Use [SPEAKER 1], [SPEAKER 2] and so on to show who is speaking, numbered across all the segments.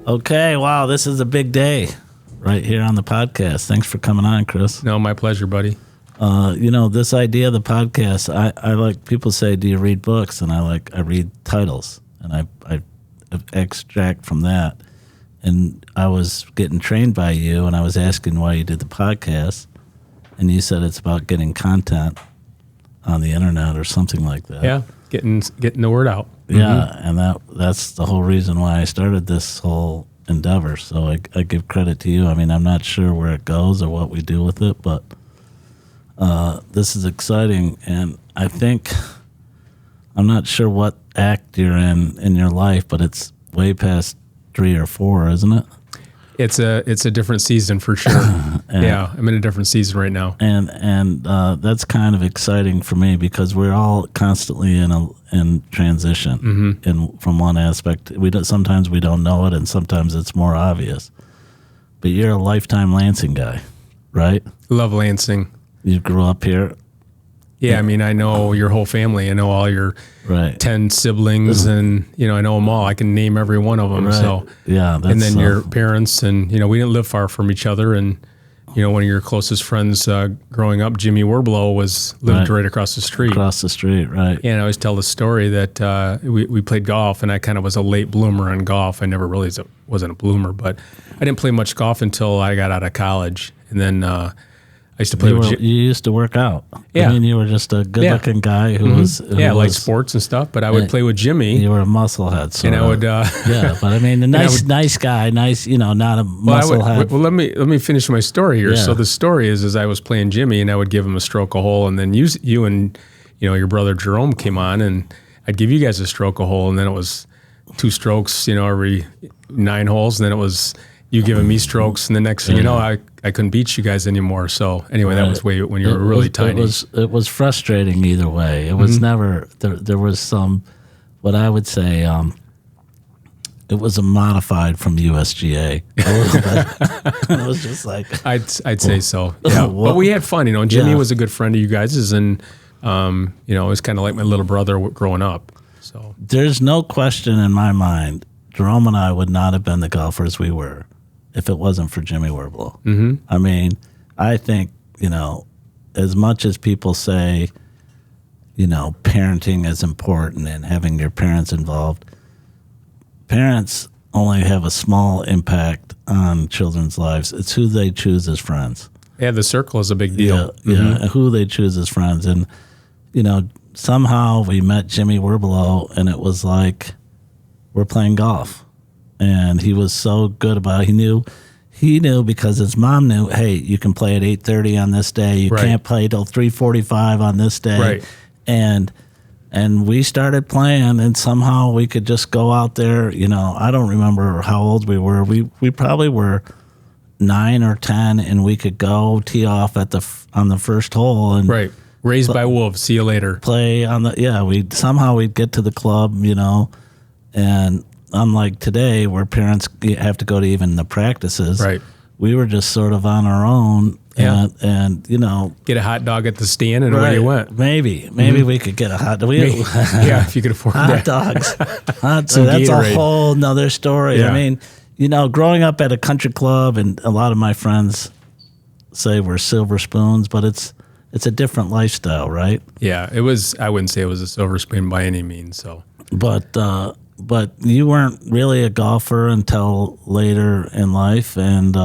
[SPEAKER 1] Okay, wow, this is a big day right here on the podcast. Thanks for coming on, Chris.
[SPEAKER 2] No, my pleasure, buddy.
[SPEAKER 1] This idea of the podcast, I like, people say, do you read books? And I read titles, and I extract from that. And I was getting trained by you, and I was asking why you did the podcast, and you said it's about getting content on the internet or something like that.
[SPEAKER 2] Yeah, getting the word out.
[SPEAKER 1] Yeah, and that's the whole reason why I started this whole endeavor. So I give credit to you. I mean, I'm not sure where it goes or what we do with it, but this is exciting. And I think, I'm not sure what act you're in your life, but it's way past 3 or 4, isn't it?
[SPEAKER 2] It's a different season for sure. Yeah, I'm in a different season right now.
[SPEAKER 1] And that's kind of exciting for me because we're all constantly in transition. And from one aspect, sometimes we don't know it, and sometimes it's more obvious. But you're a lifetime Lansing guy, right?
[SPEAKER 2] Love Lansing.
[SPEAKER 1] You grew up here.
[SPEAKER 2] Yeah, I mean, I know your whole family. I know all your 10 siblings, and I know them all. I can name every one of them.
[SPEAKER 1] Right.
[SPEAKER 2] So
[SPEAKER 1] yeah,
[SPEAKER 2] and then your parents, and we didn't live far from each other. And one of your closest friends growing up, Jimmy Werblow, lived right across the street.
[SPEAKER 1] Across the street, right?
[SPEAKER 2] Yeah, and I always tell the story that we played golf, and I kind of was a late bloomer in golf. I never really wasn't a bloomer, but I didn't play much golf until I got out of college, and then. I used to play with
[SPEAKER 1] you used to work out.
[SPEAKER 2] Yeah.
[SPEAKER 1] I mean, you were just a good-looking guy who was...
[SPEAKER 2] like sports and stuff, but I would play with Jimmy.
[SPEAKER 1] You were a musclehead, sort
[SPEAKER 2] of. I would...
[SPEAKER 1] yeah, but I mean, nice guy, not a musclehead.
[SPEAKER 2] Well, let me finish my story here. Yeah. So the story is I was playing Jimmy, and I would give him a stroke a hole, and then you and your brother Jerome came on, and I'd give you guys a stroke a hole, and then it was 2 strokes, every 9 holes, and then it was... You giving me strokes, and the next thing you know, I couldn't beat you guys anymore. So anyway, that was when you were really tiny.
[SPEAKER 1] It was frustrating either way. It was never there was some, what I would say, it was a modified from USGA a little bit. It was just like
[SPEAKER 2] I'd say so. Yeah, but we had fun. Jimmy was a good friend of you guys', and it was kind of like my little brother growing up. So
[SPEAKER 1] there's no question in my mind, Jerome and I would not have been the golfers we were if it wasn't for Jimmy Werblow. I mean, I think, as much as people say, parenting is important and having your parents involved, parents only have a small impact on children's lives. It's who they choose as friends.
[SPEAKER 2] Yeah, the circle is a big deal.
[SPEAKER 1] Yeah, who they choose as friends. And, somehow we met Jimmy Werblow, and it was like we're playing golf. And he was so good about it. He knew because his mom knew, hey, you can play at 8:30 on this day. You can't play till 3:45 on this day.
[SPEAKER 2] Right.
[SPEAKER 1] And we started playing, and somehow we could just go out there. I don't remember how old we were. We probably were 9 or 10, and we could go tee off on the first hole and
[SPEAKER 2] raised by wolves. See you later.
[SPEAKER 1] Play on we'd get to the club, and unlike today where parents have to go to even the practices, we were just sort of on our own and get
[SPEAKER 2] a hot dog at the stand and away you went.
[SPEAKER 1] Maybe we could get a hot dog.
[SPEAKER 2] Yeah, if you could afford
[SPEAKER 1] hot dogs. That's Gatorade. A whole nother story. Yeah. I mean, growing up at a country club, and a lot of my friends say we're silver spoons, but it's a different lifestyle, right?
[SPEAKER 2] Yeah, it was. I wouldn't say it was a silver spoon by any means. So,
[SPEAKER 1] but you weren't really a golfer until later in life, and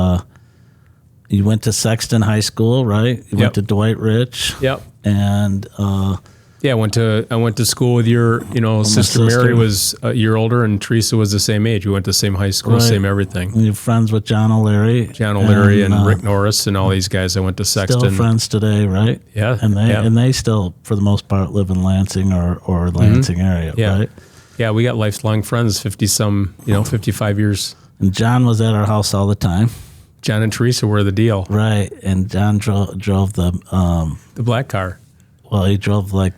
[SPEAKER 1] you went to Sexton High School, right? You went to Dwight Rich.
[SPEAKER 2] Yep.
[SPEAKER 1] And
[SPEAKER 2] I went to school with your, sister Mary was a year older, and Teresa was the same age. We went to the same high school, same everything.
[SPEAKER 1] And you're friends with John O'Leary.
[SPEAKER 2] And Rick Norris and all these guys. I went to Sexton.
[SPEAKER 1] Still friends today, right?
[SPEAKER 2] Yeah.
[SPEAKER 1] And they still, for the most part, live in Lansing or Lansing area, right?
[SPEAKER 2] Yeah, we got lifelong friends, 55 years.
[SPEAKER 1] And John was at our house all the time.
[SPEAKER 2] John and Teresa were the deal.
[SPEAKER 1] Right, and John drove the
[SPEAKER 2] black car.
[SPEAKER 1] Well, he drove when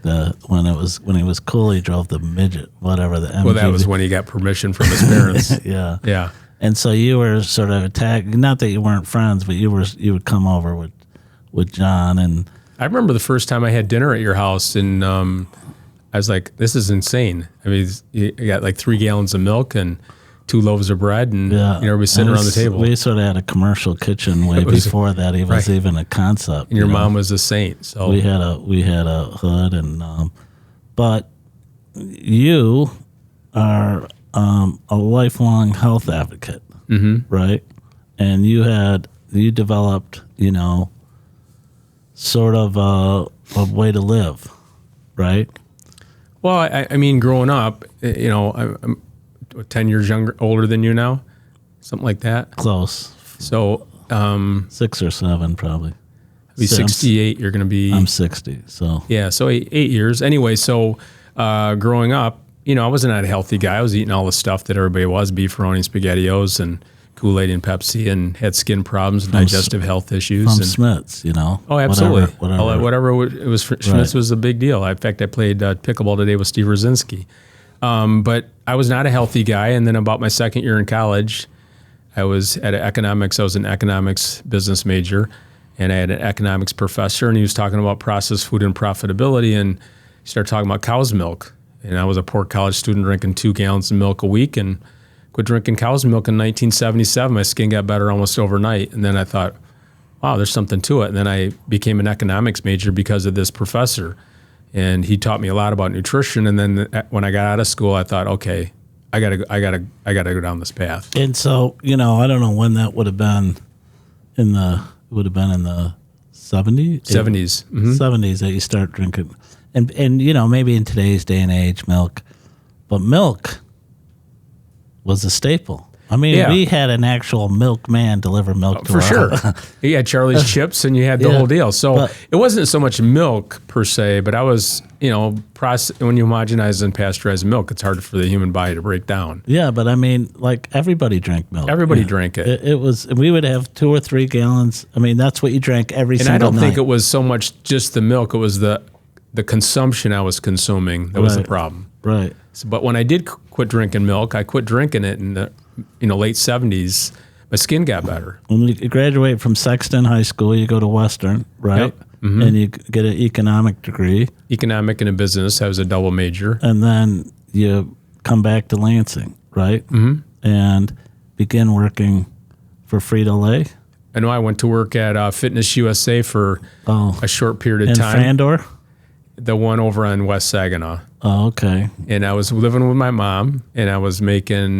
[SPEAKER 1] he was cool, he drove the midget, whatever the MGB.
[SPEAKER 2] Well, that was when he got permission from his parents.
[SPEAKER 1] Yeah.
[SPEAKER 2] Yeah.
[SPEAKER 1] And so you were sort of attacked, not that you weren't friends, but you would come over with John. And
[SPEAKER 2] I remember the first time I had dinner at your house, and I was like, this is insane. I mean, you got like 3 gallons of milk and 2 loaves of bread and everybody sitting around the table.
[SPEAKER 1] We sort of had a commercial kitchen way before that it was even a concept.
[SPEAKER 2] And your mom was a saint. So
[SPEAKER 1] we had a hood, and but you are a lifelong health advocate, right? And you developed, sort of a way to live, right?
[SPEAKER 2] Well, I mean, growing up, I'm 10 years older than you now, something like that.
[SPEAKER 1] Close.
[SPEAKER 2] So
[SPEAKER 1] 6 or 7 probably.
[SPEAKER 2] I'll be 68. You're going to be.
[SPEAKER 1] I'm 60. So
[SPEAKER 2] yeah, so 8 years. Anyway, so growing up, I wasn't a healthy guy. I was eating all the stuff that everybody was: beefaroni, SpaghettiOs, and Kool-Aid and Pepsi, and had skin problems, and digestive health issues.
[SPEAKER 1] From Smith's,
[SPEAKER 2] Oh, absolutely.
[SPEAKER 1] Whatever
[SPEAKER 2] it was. Schmitz was a big deal. In fact, I played pickleball today with Steve Rosinski. But I was not a healthy guy. And then about my second year in college, I was at economics. I was an economics business major, and I had an economics professor, and he was talking about processed food and profitability, and he started talking about cow's milk. And I was a poor college student drinking 2 gallons of milk a week, and quit drinking cow's milk in 1977. My skin got better almost overnight. And then I thought, wow, there's something to it. And then I became an economics major because of this professor. And he taught me a lot about nutrition. And then when I got out of school, I thought, okay, I gotta go down this path.
[SPEAKER 1] And so, I don't know when that would have been in the 70s?
[SPEAKER 2] 70s.
[SPEAKER 1] 70s that you start drinking. And maybe in today's day and age, milk. But milk was a staple. I mean, we had an actual milkman deliver milk to
[SPEAKER 2] for
[SPEAKER 1] our
[SPEAKER 2] sure. You had Charlie's Chips, and you had the whole deal. So it wasn't so much milk per se, but I was, when you homogenize and pasteurize milk, it's hard for the human body to break down.
[SPEAKER 1] Yeah, but I mean, like everybody drank milk.
[SPEAKER 2] Everybody drank it.
[SPEAKER 1] It was. We would have 2 or 3 gallons. I mean, that's what you drank every single night.
[SPEAKER 2] And I don't think it was so much just the milk; it was the consumption I was consuming that was the problem.
[SPEAKER 1] Right.
[SPEAKER 2] So, but when I did quit drinking milk, I quit drinking it in the late 70s. My skin got better.
[SPEAKER 1] When you graduate from Sexton High School, you go to Western, right? Yep. And you get an economic degree.
[SPEAKER 2] Economic and a business. I was a double major.
[SPEAKER 1] And then you come back to Lansing, right? And begin working for Frito-Lay.
[SPEAKER 2] I know I went to work at Fitness USA for a short period of time.
[SPEAKER 1] In Fandor?
[SPEAKER 2] The one over on West Saginaw.
[SPEAKER 1] Oh, okay.
[SPEAKER 2] And I was living with my mom, and I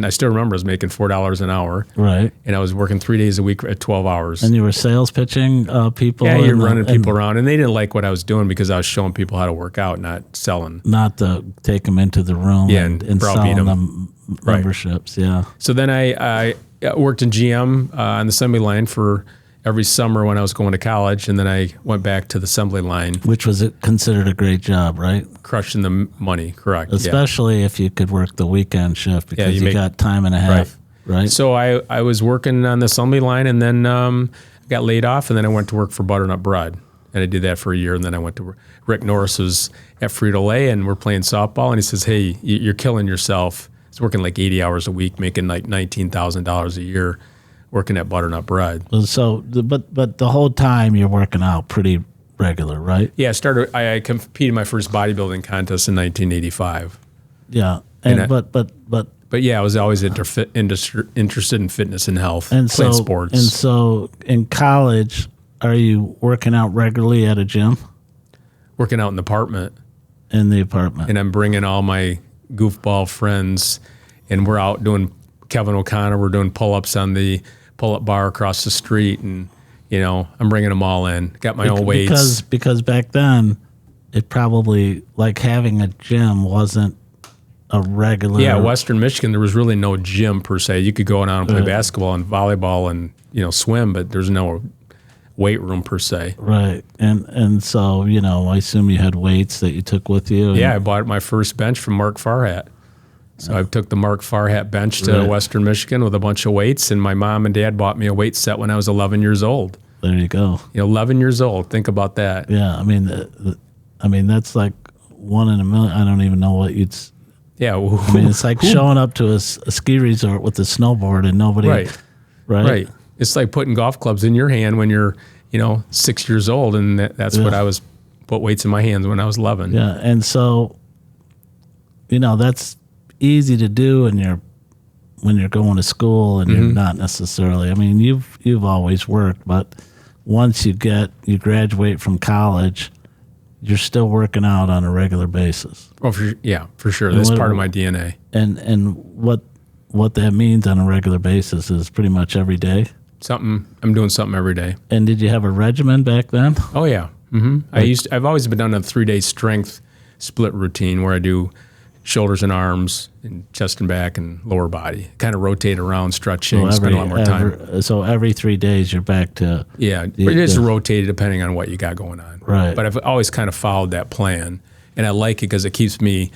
[SPEAKER 2] still remember I was making $4 an hour.
[SPEAKER 1] Right.
[SPEAKER 2] And I was working 3 days a week at 12 hours.
[SPEAKER 1] And you were sales pitching people?
[SPEAKER 2] Yeah, you're running people around. And they didn't like what I was doing because I was showing people how to work out, not selling.
[SPEAKER 1] Not to take them into the room and selling them memberships, yeah.
[SPEAKER 2] So then I worked in GM on the assembly line for every summer when I was going to college, and then I went back to the assembly line.
[SPEAKER 1] Which was considered a great job, right?
[SPEAKER 2] Crushing the money, correct.
[SPEAKER 1] Especially if you could work the weekend shift because you got time and a half, right?
[SPEAKER 2] So I was working on the assembly line, and then got laid off, and then I went to work for Butternut Bread. And I did that for a year, and then I went to Rick Norris was at Frito-Lay, and we're playing softball, and he says, hey, you're killing yourself. I was working like 80 hours a week, making like $19,000 a year, working at Butternut Bread.
[SPEAKER 1] So, but the whole time you're working out pretty regular, right?
[SPEAKER 2] Yeah, I competed in my first bodybuilding contest in 1985.
[SPEAKER 1] Yeah,
[SPEAKER 2] but yeah, I was always interested in fitness and health,
[SPEAKER 1] and
[SPEAKER 2] playing sports.
[SPEAKER 1] And so in college, are you working out regularly at a gym?
[SPEAKER 2] Working out in the apartment.
[SPEAKER 1] In the apartment.
[SPEAKER 2] And I'm bringing all my goofball friends, and we're out doing Kevin O'Connor. We're doing pull-ups on the pull-up bar across the street, and I'm bringing them all in. Got my own weights.
[SPEAKER 1] Because back then, it probably, like having a gym wasn't a regular.
[SPEAKER 2] Yeah, Western Michigan, there was really no gym per se. You could go out and play basketball and volleyball and swim, but there's no weight room per se.
[SPEAKER 1] Right, and so I assume you had weights that you took with you.
[SPEAKER 2] Yeah, I bought my first bench from Mark Farhat. So I took the Mark Farhat bench to Western Michigan with a bunch of weights, and my mom and dad bought me a weight set when I was 11 years old.
[SPEAKER 1] There you go.
[SPEAKER 2] 11 years old. Think about that.
[SPEAKER 1] Yeah, I mean that's like 1 in a million. I don't even know what you'd.
[SPEAKER 2] Yeah,
[SPEAKER 1] I mean it's like showing up to a ski resort with a snowboard and nobody. Right.
[SPEAKER 2] It's like putting golf clubs in your hand when you're 6 years old, and that's what I was put weights in my hands when I was 11.
[SPEAKER 1] Yeah, and so that's easy to do in your when you're going to school and you're not necessarily, I mean, you've always worked, but once you graduate from college, you're still working out on a regular basis.
[SPEAKER 2] Oh, for sure. That's part of my DNA.
[SPEAKER 1] And what that means on a regular basis is pretty much every day.
[SPEAKER 2] I'm doing something every day.
[SPEAKER 1] And did you have a regimen back then?
[SPEAKER 2] Oh yeah. I've always been on a 3-day strength split routine where I do shoulders and arms and chest and back and lower body. Kind of rotate around, stretching, spend a lot more time.
[SPEAKER 1] So every 3 days you're back to...
[SPEAKER 2] Yeah, but it is rotated depending on what you got going on.
[SPEAKER 1] Right.
[SPEAKER 2] But I've always kind of followed that plan. And I like it because it keeps me,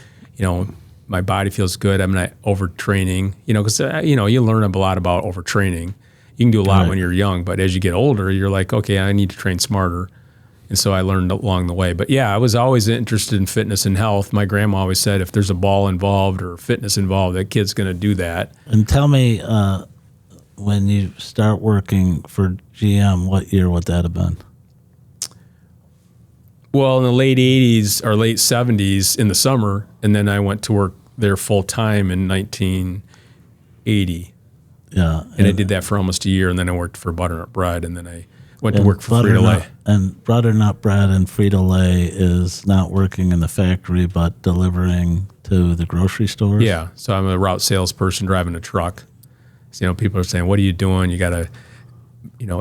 [SPEAKER 2] my body feels good. I'm not overtraining, because, you learn a lot about overtraining. You can do a lot when you're young, but as you get older, you're like, okay, I need to train smarter. And so I learned along the way. But yeah, I was always interested in fitness and health. My grandma always said, if there's a ball involved or fitness involved, that kid's going to do that.
[SPEAKER 1] And tell me, when you start working for GM, what year would that have been?
[SPEAKER 2] Well, in the late 80s or late 70s in the summer, and then I went to work there full time in 1980.
[SPEAKER 1] Yeah.
[SPEAKER 2] And I did that for almost a year, and then I worked for Butternut Bread, and then I went to work for Frito-Lay.
[SPEAKER 1] And Butternut Bread and Frito-Lay is not working in the factory, but delivering to the grocery stores?
[SPEAKER 2] Yeah. So I'm a route salesperson driving a truck. So, people are saying, what are you doing? You got a,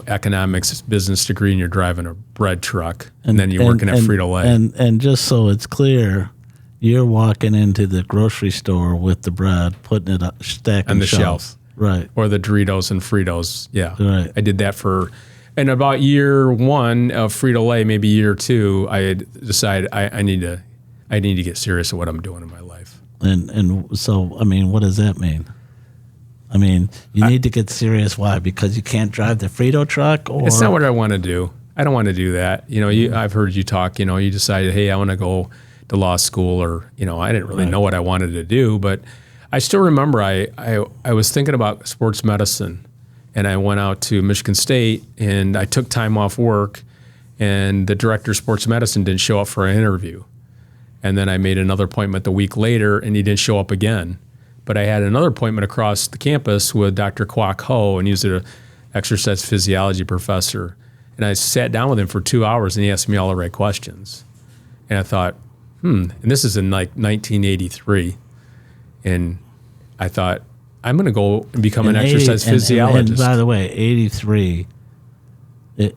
[SPEAKER 2] economics business degree and you're driving a bread truck. And then you're working at Frito-Lay.
[SPEAKER 1] And just so it's clear, you're walking into the grocery store with the bread, putting it up, stacking
[SPEAKER 2] on the shelf.
[SPEAKER 1] Right.
[SPEAKER 2] Or the Doritos and Fritos. Yeah.
[SPEAKER 1] Right.
[SPEAKER 2] I did that and about year 1 of Frito-Lay, maybe year 2, I had decided I need to get serious at what I'm doing in my life.
[SPEAKER 1] And so, I mean, what does that mean? I mean, you need to get serious. Why? Because you can't drive the Frito truck? Or
[SPEAKER 2] it's not what I want to do. I don't want to do that. I've heard you talk, you decided, hey, I want to go to law school, or, I didn't really know what I wanted to do, but I still remember I was thinking about sports medicine, and I went out to Michigan State, and I took time off work, and the director of sports medicine didn't show up for an interview. And then I made another appointment the week later, and he didn't show up again. But I had another appointment across the campus with Dr. Kwok Ho, and he was an exercise physiology professor. And I sat down with him for 2 hours, and he asked me all the right questions. And I thought, and this is in like 1983. And I thought, I'm going to go and become an exercise physiologist.
[SPEAKER 1] And by the way, 83,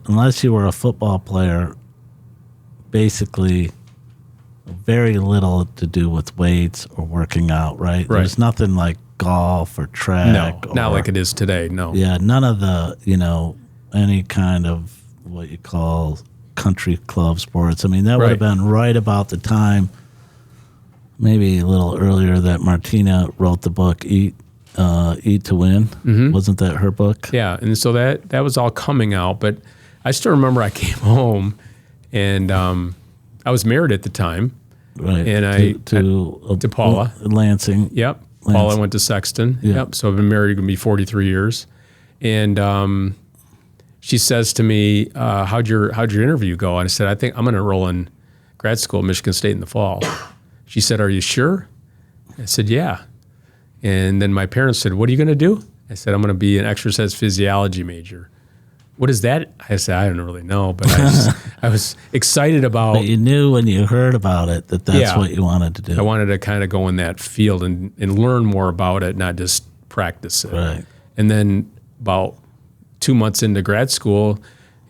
[SPEAKER 1] unless you were a football player, basically very little to do with weights or working out, right? There's nothing like golf or track.
[SPEAKER 2] No, not like it is today, no.
[SPEAKER 1] Yeah, none of the, any kind of what you call country club sports. I mean, that would have been right about the time, maybe a little earlier, that Martina wrote the book Eat to Win. Mm-hmm. Wasn't that her book?
[SPEAKER 2] Yeah, and so that was all coming out. But I still remember I came home, and I was married at the time.
[SPEAKER 1] Right.
[SPEAKER 2] And to Paula.
[SPEAKER 1] Lansing.
[SPEAKER 2] Yep. Paula went to Sexton. Yep. So I've been married, going to be 43 years. And she says to me, how'd your interview go? And I said, I think I'm going to enroll in grad school at Michigan State in the fall. She said, are you sure? I said, yeah. And then my parents said, what are you going to do? I said, I'm going to be an exercise physiology major. What is that? I said, I don't really know, but I was excited about.
[SPEAKER 1] But you knew when you heard about it that's what you wanted to do.
[SPEAKER 2] I wanted to kind of go in that field and learn more about it, not just practice it.
[SPEAKER 1] Right.
[SPEAKER 2] And then about 2 months into grad school,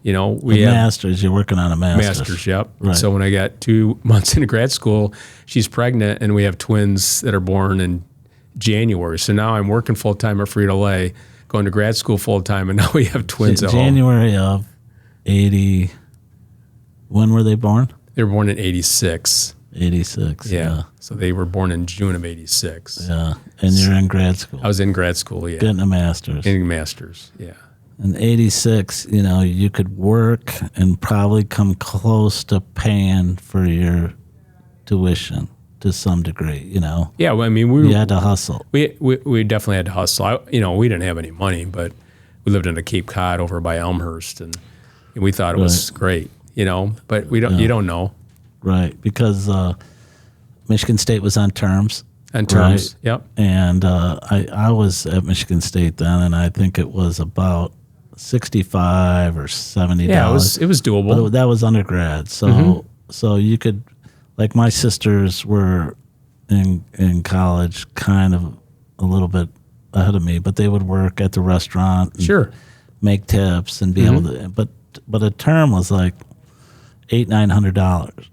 [SPEAKER 2] we
[SPEAKER 1] have master's. You're working on a master's.
[SPEAKER 2] Master's, yep.
[SPEAKER 1] Right.
[SPEAKER 2] So when I got 2 months into grad school, she's pregnant, and we have twins that are born in January. So now I'm working full time at Frito-Lay, going to grad school full time, and now we have twins at home.
[SPEAKER 1] January of 80. When were they born?
[SPEAKER 2] They were born in 86.
[SPEAKER 1] 86. Yeah.
[SPEAKER 2] So they were born in June of 86.
[SPEAKER 1] Yeah. And you're in grad school.
[SPEAKER 2] I was in grad school, yeah.
[SPEAKER 1] Getting a master's.
[SPEAKER 2] Getting a master's, yeah.
[SPEAKER 1] In 86, you could work and probably come close to paying for your tuition to some degree,
[SPEAKER 2] Yeah, well, I mean,
[SPEAKER 1] you had to hustle.
[SPEAKER 2] We definitely had to hustle. We didn't have any money, but we lived in a Cape Cod over by Elmhurst, and we thought it was great, But you don't know.
[SPEAKER 1] Right, because Michigan State was on terms.
[SPEAKER 2] And terms.
[SPEAKER 1] Right?
[SPEAKER 2] Yep.
[SPEAKER 1] And I was at Michigan State then, and I think it was about $65 or $70.
[SPEAKER 2] Yeah, it was doable.
[SPEAKER 1] But that was undergrad, so so you could, like my sisters were in college, kind of a little bit ahead of me, but they would work at the restaurant, and
[SPEAKER 2] Sure,
[SPEAKER 1] make tips and be able to. But a term was like $800-900.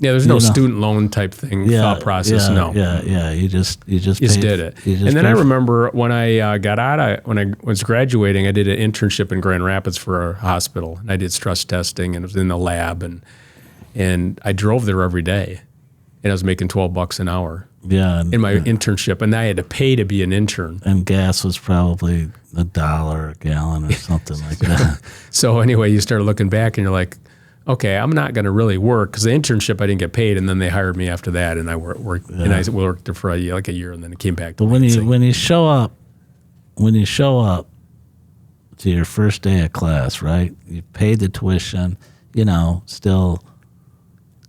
[SPEAKER 2] Yeah, there's no student loan type thing, thought process. No.
[SPEAKER 1] Yeah. You just
[SPEAKER 2] did it. And then I remember when I when I was graduating, I did an internship in Grand Rapids for a hospital, and I did stress testing, and it was in the lab, and I drove there every day, and I was making $12 an hour.
[SPEAKER 1] Yeah,
[SPEAKER 2] in my internship, and I had to pay to be an intern.
[SPEAKER 1] And gas was probably $1 a gallon or something like that.
[SPEAKER 2] So anyway, you start looking back, and you're like, okay, I'm not going to really work, because the internship I didn't get paid, and then they hired me after that, and I worked and I worked there for a year, and then it came back.
[SPEAKER 1] But when you show up to your first day of class, right? You paid the tuition, still.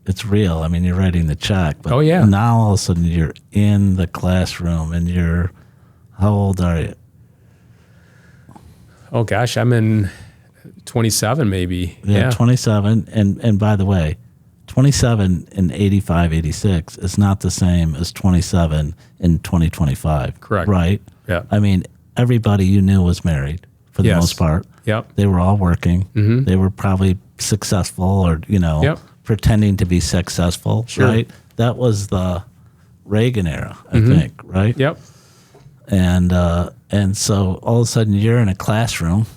[SPEAKER 1] It's real. I mean, you're writing the check. But now all of a sudden you're in the classroom, and how old are you?
[SPEAKER 2] Oh gosh, I'm in 27 maybe.
[SPEAKER 1] Yeah, 27. And by the way, 27 in 85, 86 is not the same as 27 in 2025.
[SPEAKER 2] Correct.
[SPEAKER 1] Right?
[SPEAKER 2] Yeah.
[SPEAKER 1] I mean, everybody you knew was married for the most part.
[SPEAKER 2] Yep.
[SPEAKER 1] They were all working. Mm-hmm. They were probably successful or, pretending to be successful, right? That was the Reagan era, I think, right?
[SPEAKER 2] Yep.
[SPEAKER 1] And so all of a sudden you're in a classroom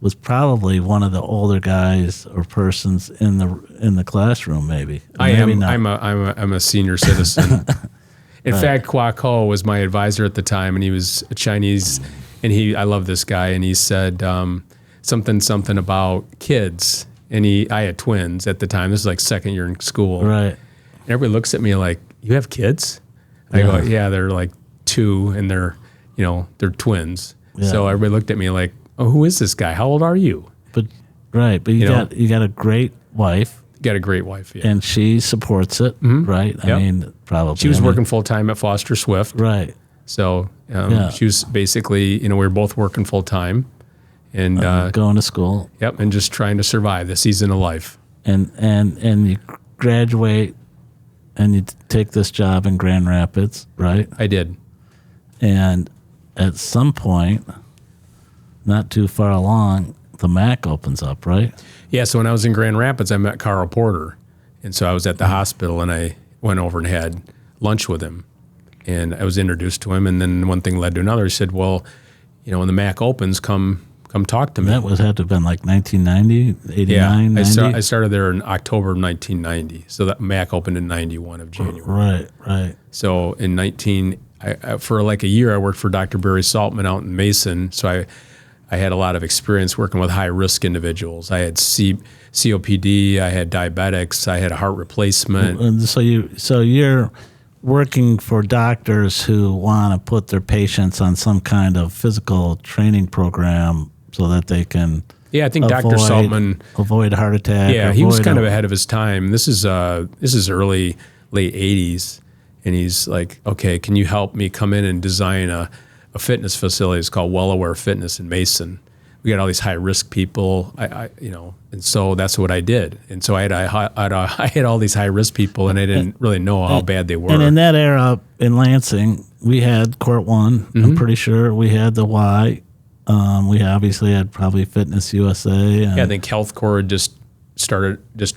[SPEAKER 1] with probably one of the older guys or persons in the classroom, maybe.
[SPEAKER 2] I'm a senior citizen. In fact, Kwok Ho was my advisor at the time, and he was a Chinese, and I love this guy, and he said something about kids. And I had twins at the time. This is like second year in school.
[SPEAKER 1] Right.
[SPEAKER 2] And everybody looks at me like, you have kids? I go, yeah, they're like 2, and they're twins. Yeah. So everybody looked at me like, oh, who is this guy? How old are you?
[SPEAKER 1] But you got a great wife.
[SPEAKER 2] Got a great wife, yeah.
[SPEAKER 1] And she supports it, right?
[SPEAKER 2] Yep.
[SPEAKER 1] I mean, probably.
[SPEAKER 2] She was working full time at Foster Swift.
[SPEAKER 1] Right.
[SPEAKER 2] So she was basically, we were both working full time. And
[SPEAKER 1] going to school.
[SPEAKER 2] Yep, and just trying to survive the season of life.
[SPEAKER 1] And you graduate, and you take this job in Grand Rapids, right?
[SPEAKER 2] I did.
[SPEAKER 1] And at some point, not too far along, the MAC opens up, right?
[SPEAKER 2] Yeah, so when I was in Grand Rapids, I met Carl Porter. And so I was at the hospital, and I went over and had lunch with him. And I was introduced to him, and then one thing led to another. He said, well, when the MAC opens, come talk to me.
[SPEAKER 1] That had to have been like 1990, 89, 90?
[SPEAKER 2] I started there in October of 1990. So that MAC opened in 91 of January.
[SPEAKER 1] Right.
[SPEAKER 2] So in for like a year, I worked for Dr. Barry Saltman out in Mason. So I had a lot of experience working with high-risk individuals. I had COPD, I had diabetics, I had a heart replacement.
[SPEAKER 1] And so you're working for doctors who want to put their patients on some kind of physical training program so that they can
[SPEAKER 2] I think Dr. Saltman
[SPEAKER 1] avoid heart attack.
[SPEAKER 2] Yeah, he was kind of ahead of his time. This is late 80s, and he's like, okay, can you help me come in and design a fitness facility? It's called Well Aware Fitness in Mason. We got all these high risk people, and so that's what I did. And so I had all these high risk people, and I didn't really know how bad they were.
[SPEAKER 1] And in that era in Lansing, we had Court One. I'm pretty sure we had the Y. We obviously had probably Fitness USA.
[SPEAKER 2] I think Health Corps had just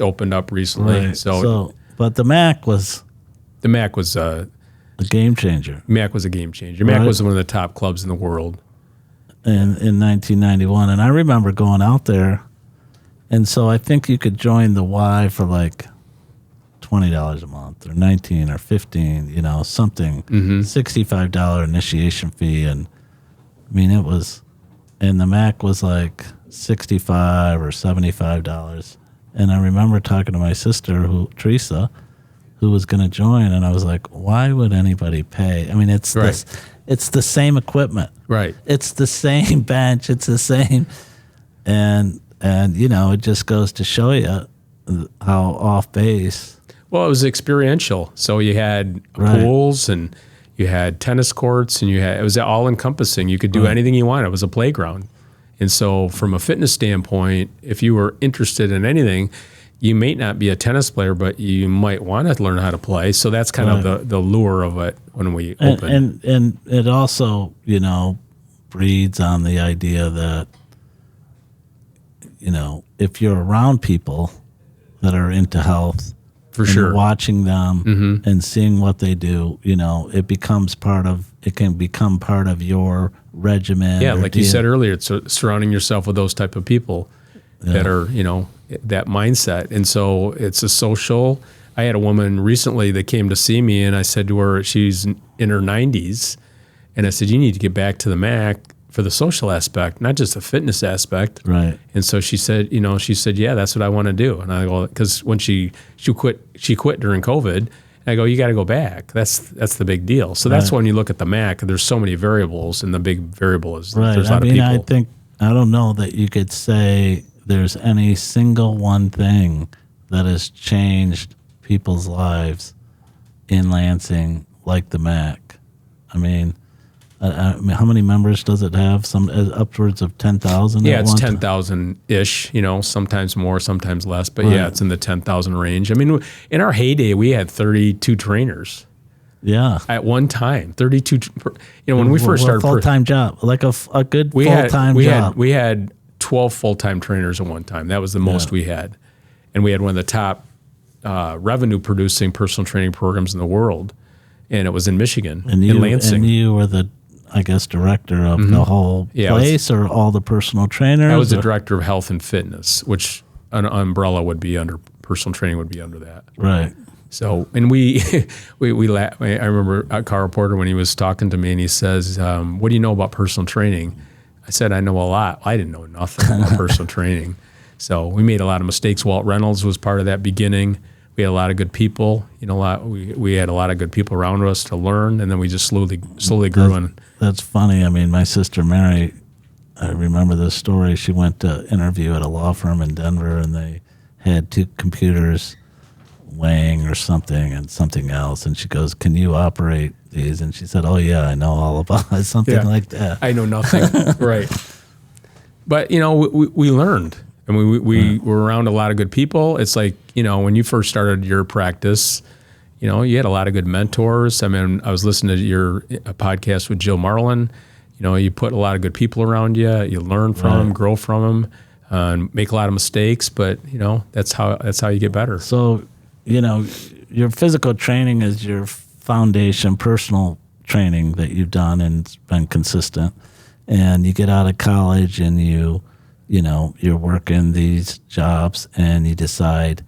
[SPEAKER 2] opened up recently.
[SPEAKER 1] Right. But the MAC was
[SPEAKER 2] a
[SPEAKER 1] game changer.
[SPEAKER 2] MAC was a game changer. MAC was one of the top clubs in the world.
[SPEAKER 1] In 1991, and I remember going out there, and so I think you could join the Y for like $20 a month, or $19 or $15, something, $65 initiation fee, and I mean it was, and the MAC was like $65 or $75, and I remember talking to my sister, Teresa, who was going to join, and I was like, why would anybody pay? I mean, it's the same equipment.
[SPEAKER 2] Right.
[SPEAKER 1] It's the same bench. It's the same. And it just goes to show you how off base.
[SPEAKER 2] Well, it was experiential. So you had pools and you had tennis courts, and it was all encompassing. You could do anything you wanted. It was a playground. And so from a fitness standpoint, if you were interested in anything, you may not be a tennis player, but you might want to learn how to play. So that's kind of the lure of it when we open.
[SPEAKER 1] And it also, breeds on the idea that, if you're around people that are into health,
[SPEAKER 2] for sure,
[SPEAKER 1] watching them and seeing what they do, it can become part of your regimen.
[SPEAKER 2] Yeah, like you said earlier, it's surrounding yourself with those type of people that are, that mindset. And so it's a social. I had a woman recently that came to see me, and I said to her, she's in her 90s, and I said, you need to get back to the MAC for the social aspect, not just the fitness aspect.
[SPEAKER 1] Right.
[SPEAKER 2] And so she said, yeah, that's what I want to do. And I go, because when she quit during COVID, and I go, you got to go back. That's the big deal. So that's when you look at the MAC, there's so many variables, and the big variable is there's a lot of people.
[SPEAKER 1] I don't know that you could say there's any single one thing that has changed people's lives in Lansing like the MAC. I mean, how many members does it have? Some upwards of 10,000.
[SPEAKER 2] Yeah, it's 10,000-ish. Sometimes more, sometimes less. But yeah, it's in the 10,000 range. I mean, in our heyday, we had 32 trainers.
[SPEAKER 1] Yeah.
[SPEAKER 2] At one time, 32. When we first started,
[SPEAKER 1] full-time job, like a good full-time job.
[SPEAKER 2] We had 12 full-time trainers at one time. That was the most we had, and we had one of the top revenue-producing personal training programs in the world, and it was in Michigan, in Lansing.
[SPEAKER 1] And you were the, I guess, director of the whole place, or all the personal trainers?
[SPEAKER 2] I was the director of health and fitness, which an umbrella would be under, personal training would be under that.
[SPEAKER 1] Right.
[SPEAKER 2] So, and we I remember Carl Porter, when he was talking to me, and he says, what do you know about personal training? I said, I know a lot. I didn't know nothing about personal training. So we made a lot of mistakes. Walt Reynolds was part of that beginning. We had a lot of good people, we had a lot of good people around us to learn, and then we just slowly grew.
[SPEAKER 1] That's funny. I mean, my sister Mary, I remember this story. She went to interview at a law firm in Denver, and they had two computers weighing or something and something else. And she goes, can you operate these? And she said, oh yeah, I know all about it. Something like that.
[SPEAKER 2] I know nothing. Right. But, we learned. I mean, we were around a lot of good people. It's like, when you first started your practice, you had a lot of good mentors. I mean, I was listening to your podcast with Jill Marlin. You put a lot of good people around you. You learn from them, grow from them, and make a lot of mistakes. But, that's how you get better.
[SPEAKER 1] So, your physical training is your foundation, personal training that you've done and it's been consistent. And you get out of college and you're working these jobs, and you decide,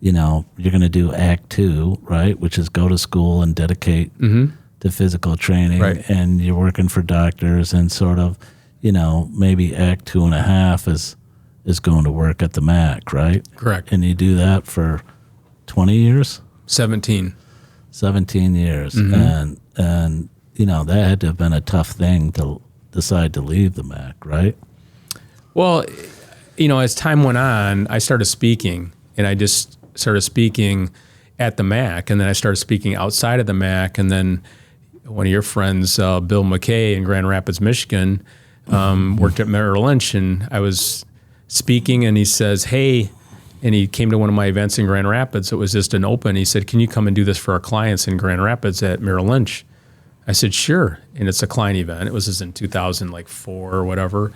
[SPEAKER 1] you're going to do Act 2, right? Which is go to school and dedicate to physical training.
[SPEAKER 2] Right.
[SPEAKER 1] And you're working for doctors, and sort of, maybe Act 2.5 is going to work at the MAC, right?
[SPEAKER 2] Correct.
[SPEAKER 1] And you do that for 20 years?
[SPEAKER 2] 17
[SPEAKER 1] years. And that had to have been a tough thing to decide to leave the MAC, right?
[SPEAKER 2] Well, as time went on, I started speaking, and I just started speaking at the MAC, and then I started speaking outside of the MAC, and then one of your friends, Bill McKay in Grand Rapids, Michigan, worked at Merrill Lynch, and I was speaking, and he says, hey, and he came to one of my events in Grand Rapids. It was just an open. He said, can you come and do this for our clients in Grand Rapids at Merrill Lynch? I said, sure. And it's a client event. It was just in 2004 or whatever.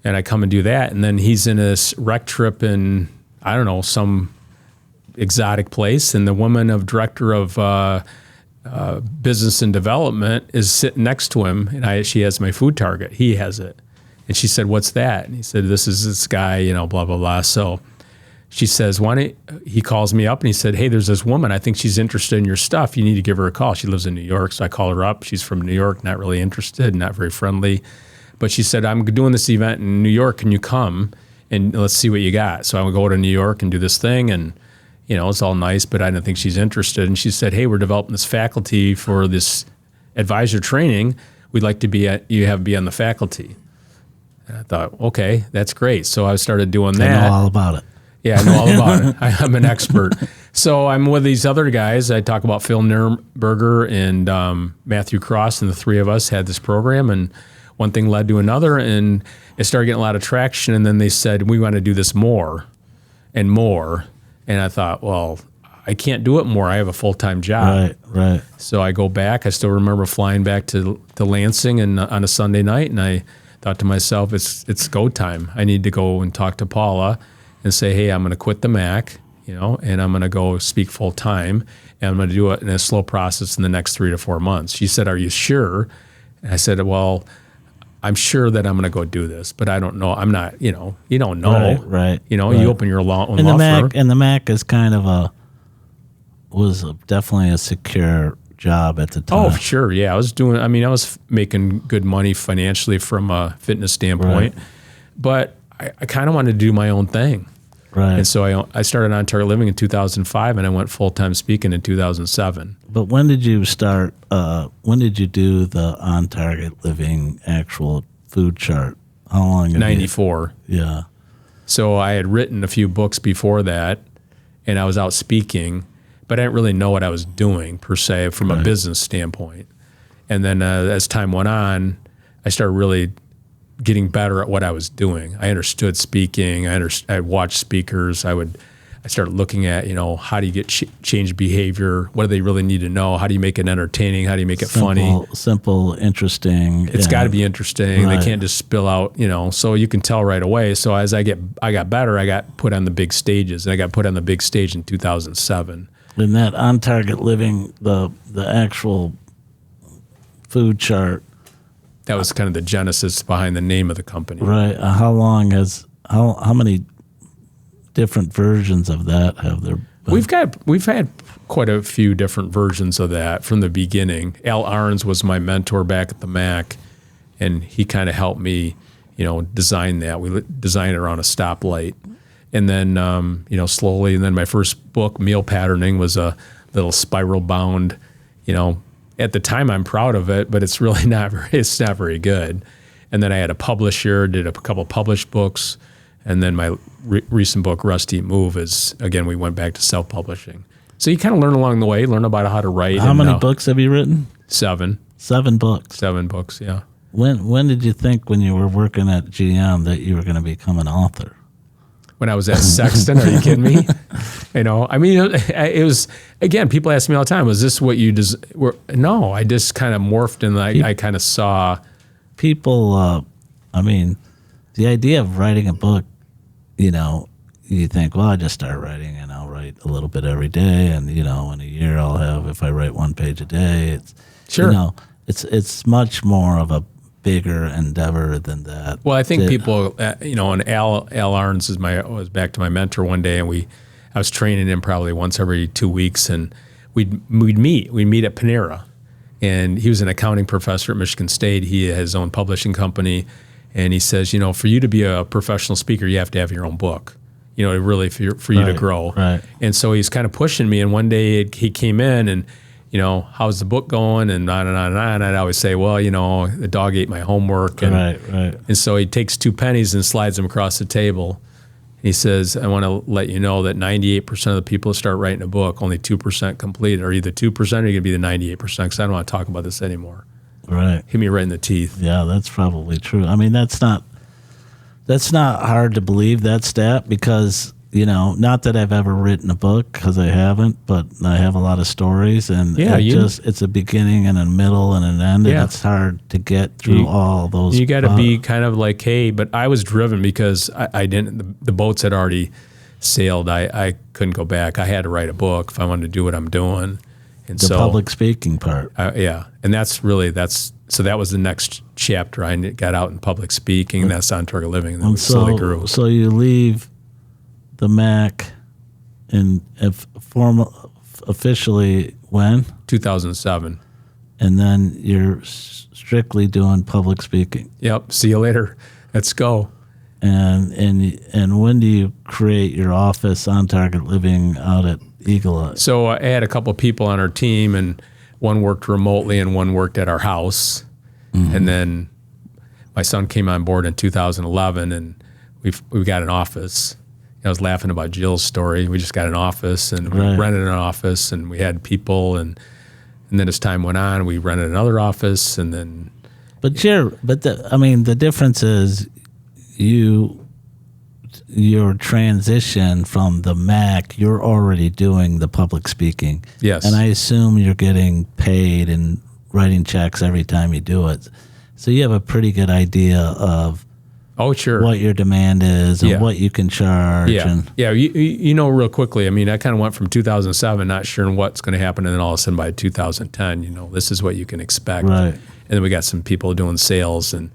[SPEAKER 2] And I come and do that. And then he's in this rec trip in, I don't know, some exotic place. And the woman of director of business and development is sitting next to him. And she has my food target. He has it. And she said, what's that? And he said, this is this guy, blah, blah, blah. So she says, he calls me up and he said, hey, there's this woman. I think she's interested in your stuff. You need to give her a call. She lives in New York. So I call her up. She's from New York, not really interested, not very friendly. But she said, I'm doing this event in New York. Can you come? And let's see what you got. So I would go to New York and do this thing. And, it's all nice, but I don't think she's interested. And she said, hey, we're developing this faculty for this advisor training. We'd like to be on the faculty. And I thought, okay, that's great. So I started doing that.
[SPEAKER 1] I know all about it.
[SPEAKER 2] Yeah, I know all about it. I'm an expert. So I'm with these other guys. I talk about Phil Nuremberger and Matthew Cross, and the three of us had this program, and one thing led to another, and it started getting a lot of traction. And then they said, we want to do this more and more. And I thought, well, I can't do it more. I have a full-time job.
[SPEAKER 1] Right.
[SPEAKER 2] So I go back. I still remember flying back to Lansing and on a Sunday night, and I thought to myself, it's go time. I need to go and talk to Paula and say, hey, I'm going to quit the Mac, and I'm going to go speak full time, and I'm going to do it in a slow process in the next 3 to 4 months. She said, are you sure? And I said, well, I'm sure that I'm going to go do this, but I don't know. I'm not, you don't know.
[SPEAKER 1] Right.
[SPEAKER 2] You open your own law firm.
[SPEAKER 1] And the Mac is kind of definitely a secure job at the time.
[SPEAKER 2] Oh, sure. Yeah. I was making good money financially from a fitness standpoint, but I kind of wanted to do my own thing.
[SPEAKER 1] Right.
[SPEAKER 2] And so I started On Target Living in 2005, and I went full-time speaking in 2007.
[SPEAKER 1] But when did you start, when did you do the On Target Living actual food chart? How long?
[SPEAKER 2] 94.
[SPEAKER 1] Yeah.
[SPEAKER 2] So I had written a few books before that, and I was out speaking, but I didn't really know what I was doing per se from a business standpoint. And then as time went on, I started really getting better at what I was doing. I understood speaking. I watched speakers. I started looking at, how do you get change behavior? What do they really need to know? How do you make it entertaining? How do you make it funny?
[SPEAKER 1] Simple, interesting.
[SPEAKER 2] It's got to be interesting. Right. They can't just spill out, so you can tell right away. So as I got better, I got put on the big stages, and I got put on the big stage in 2007.
[SPEAKER 1] And that On Target Living, the actual food chart,
[SPEAKER 2] that was kind of the genesis behind the name of the company.
[SPEAKER 1] Right. How many different versions of that have there been?
[SPEAKER 2] We've had quite a few different versions of that from the beginning. Al Arns was my mentor back at the Mac, and he kind of helped me, design that. We designed it around a stoplight. And then, slowly, and then my first book, Meal Patterning, was a little spiral bound, at the time I'm proud of it, but it's really not very good. And then I had a publisher, did a couple published books. And then my recent book, Rusty Move, is, again, we went back to self-publishing. So you kind of learn along the way, learn about how to write.
[SPEAKER 1] How many books have you written?
[SPEAKER 2] 7.
[SPEAKER 1] 7 books.
[SPEAKER 2] 7 books, yeah.
[SPEAKER 1] When did you think, when you were working at GM, that you were going to become an author?
[SPEAKER 2] When I was at Sexton, are you kidding me? It was, again, people ask me all the time, was this what you No, I just kind of morphed, and I kind of saw.
[SPEAKER 1] People, the idea of writing a book, you think, well, I just start writing and I'll write a little bit every day, and, in a year I'll have, if I write 1 page a day, it's,
[SPEAKER 2] sure.
[SPEAKER 1] It's much more of a bigger endeavor than that.
[SPEAKER 2] Well, I think people, and Al Arns was back to my mentor one day, and I was training him probably once every 2 weeks, and we'd meet at Panera, and he was an accounting professor at Michigan State. He had his own publishing company, and he says, for you to be a professional speaker, you have to have your own book, really for you to grow.
[SPEAKER 1] Right.
[SPEAKER 2] And so he's kind of pushing me, and one day he came in and, how's the book going, and on and on and on. And I'd always say, well, the dog ate my homework. And,
[SPEAKER 1] right.
[SPEAKER 2] And so he takes 2 pennies and slides them across the table. He says, I want to let you know that 98% of the people who start writing a book, only 2% complete, or either 2% or you're going to be the 98%, because I don't want to talk about this anymore.
[SPEAKER 1] Right.
[SPEAKER 2] Hit me right in the teeth.
[SPEAKER 1] Yeah, that's probably true. That's not hard to believe, that stat, because, not that I've ever written a book, because I haven't, but I have a lot of stories, and it's a beginning and a middle and an end, and it's hard to get through all those.
[SPEAKER 2] You got to be kind of like, hey, but I was driven because I didn't, the boats had already sailed. I couldn't go back. I had to write a book if I wanted to do what I'm doing. And
[SPEAKER 1] the public speaking part.
[SPEAKER 2] Yeah. And so that was the next chapter. I got out in public speaking, and that's On Target Living, and then we slowly grew.
[SPEAKER 1] So you leave the Mac officially when?
[SPEAKER 2] 2007.
[SPEAKER 1] And then you're strictly doing public speaking.
[SPEAKER 2] Yep. See you later. Let's go.
[SPEAKER 1] And when do you create your office, On Target Living, out at Eagle Eye?
[SPEAKER 2] So I had a couple of people on our team, and one worked remotely and one worked at our house. Mm-hmm. And then my son came on board in 2011, and we got an office. I was laughing about Jill's story. We just got an office and we rented an office and we had people and then as time went on, we rented another office and then.
[SPEAKER 1] But the difference is your transition from the Mac, you're already doing the public speaking.
[SPEAKER 2] Yes.
[SPEAKER 1] And I assume you're getting paid and writing checks every time you do it. So you have a pretty good idea of what your demand is and what you can charge.
[SPEAKER 2] Yeah, real quickly. I mean, I kind of went from 2007 not sure what's going to happen, and then all of a sudden by 2010, this is what you can expect.
[SPEAKER 1] Right.
[SPEAKER 2] And then we got some people doing sales, and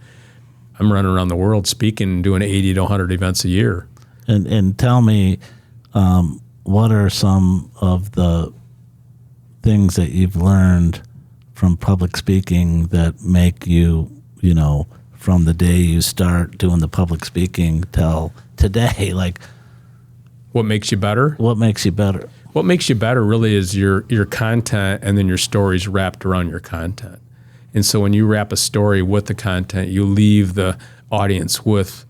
[SPEAKER 2] I'm running around the world speaking and doing 80 to 100 events a year.
[SPEAKER 1] And tell me, what are some of the things that you've learned from public speaking that make you, from the day you start doing the public speaking till today, like
[SPEAKER 2] what makes you better?
[SPEAKER 1] What makes you better?
[SPEAKER 2] What makes you better really is your content and then your stories wrapped around your content. And so when you wrap a story with the content, you leave the audience with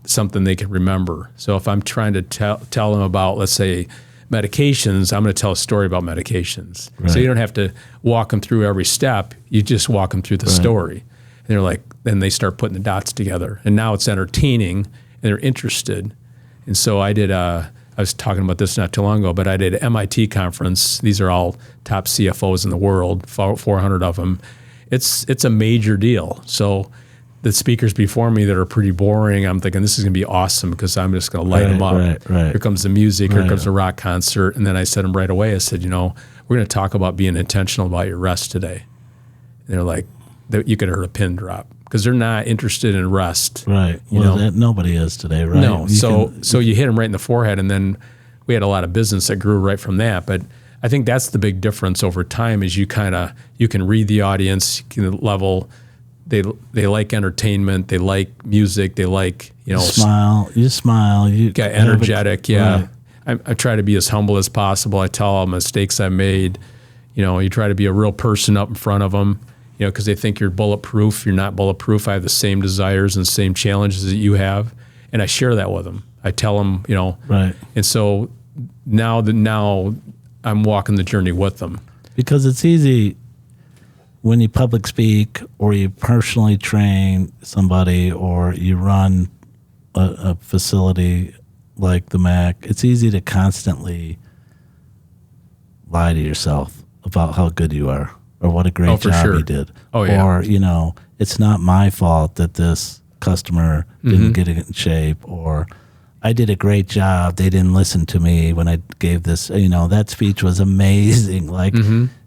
[SPEAKER 2] something they can remember. So if I'm trying to tell them about, let's say, medications, I'm going to tell a story about medications. Right. So you don't have to walk them through every step. You just walk them through the story. And they're like, then they start putting the dots together. And now it's entertaining and they're interested. And so I was talking about this not too long ago, but I did an MIT conference. These are all top CFOs in the world, 400 of them. It's a major deal. So the speakers before me that are pretty boring, I'm thinking this is going to be awesome because I'm just going to light them up.
[SPEAKER 1] Right.
[SPEAKER 2] Here comes the music, here comes the rock concert. And then I said them right away. I said, we're going to talk about being intentional about your rest today. And they're like, you could have heard a pin drop because they're not interested in rest.
[SPEAKER 1] Right. Nobody is today, right?
[SPEAKER 2] No. So you hit them right in the forehead. And then we had a lot of business that grew right from that. But I think that's the big difference over time is you can read the audience, you can level. They like entertainment. They like music. They like,
[SPEAKER 1] You smile. You
[SPEAKER 2] get energetic. Yeah. Right. I try to be as humble as possible. I tell all mistakes I made. You try to be a real person up in front of them, because they think you're bulletproof. You're not bulletproof. I have the same desires and same challenges that you have. And I share that with them. I tell them,
[SPEAKER 1] Right.
[SPEAKER 2] And so now I'm walking the journey with them.
[SPEAKER 1] Because it's easy when you public speak or you personally train somebody or you run a facility like the Mac, it's easy to constantly lie to yourself about how good you are or what a great job you did.
[SPEAKER 2] Oh, yeah.
[SPEAKER 1] Or, it's not my fault that this customer didn't get in shape, or I did a great job. They didn't listen to me when I gave this, that speech was amazing. Like,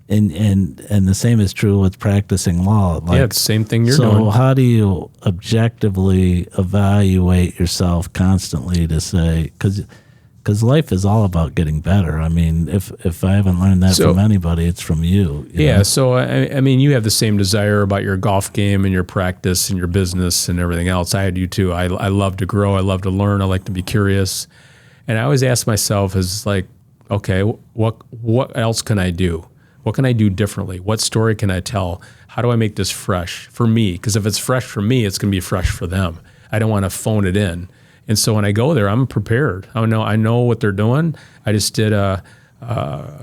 [SPEAKER 1] and the same is true with practicing law. Like,
[SPEAKER 2] it's the same thing you're doing.
[SPEAKER 1] So how do you objectively evaluate yourself constantly to say, because life is all about getting better. I mean, if I haven't learned that from anybody, it's from you.
[SPEAKER 2] Yeah. So, I mean, you have the same desire about your golf game and your practice and your business and everything else. I do too. I love to grow. I love to learn. I like to be curious. And I always ask myself is like, okay, what else can I do? What can I do differently? What story can I tell? How do I make this fresh for me? Because if it's fresh for me, it's going to be fresh for them. I don't want to phone it in. And so when I go there, I'm prepared. I know what they're doing. I just did a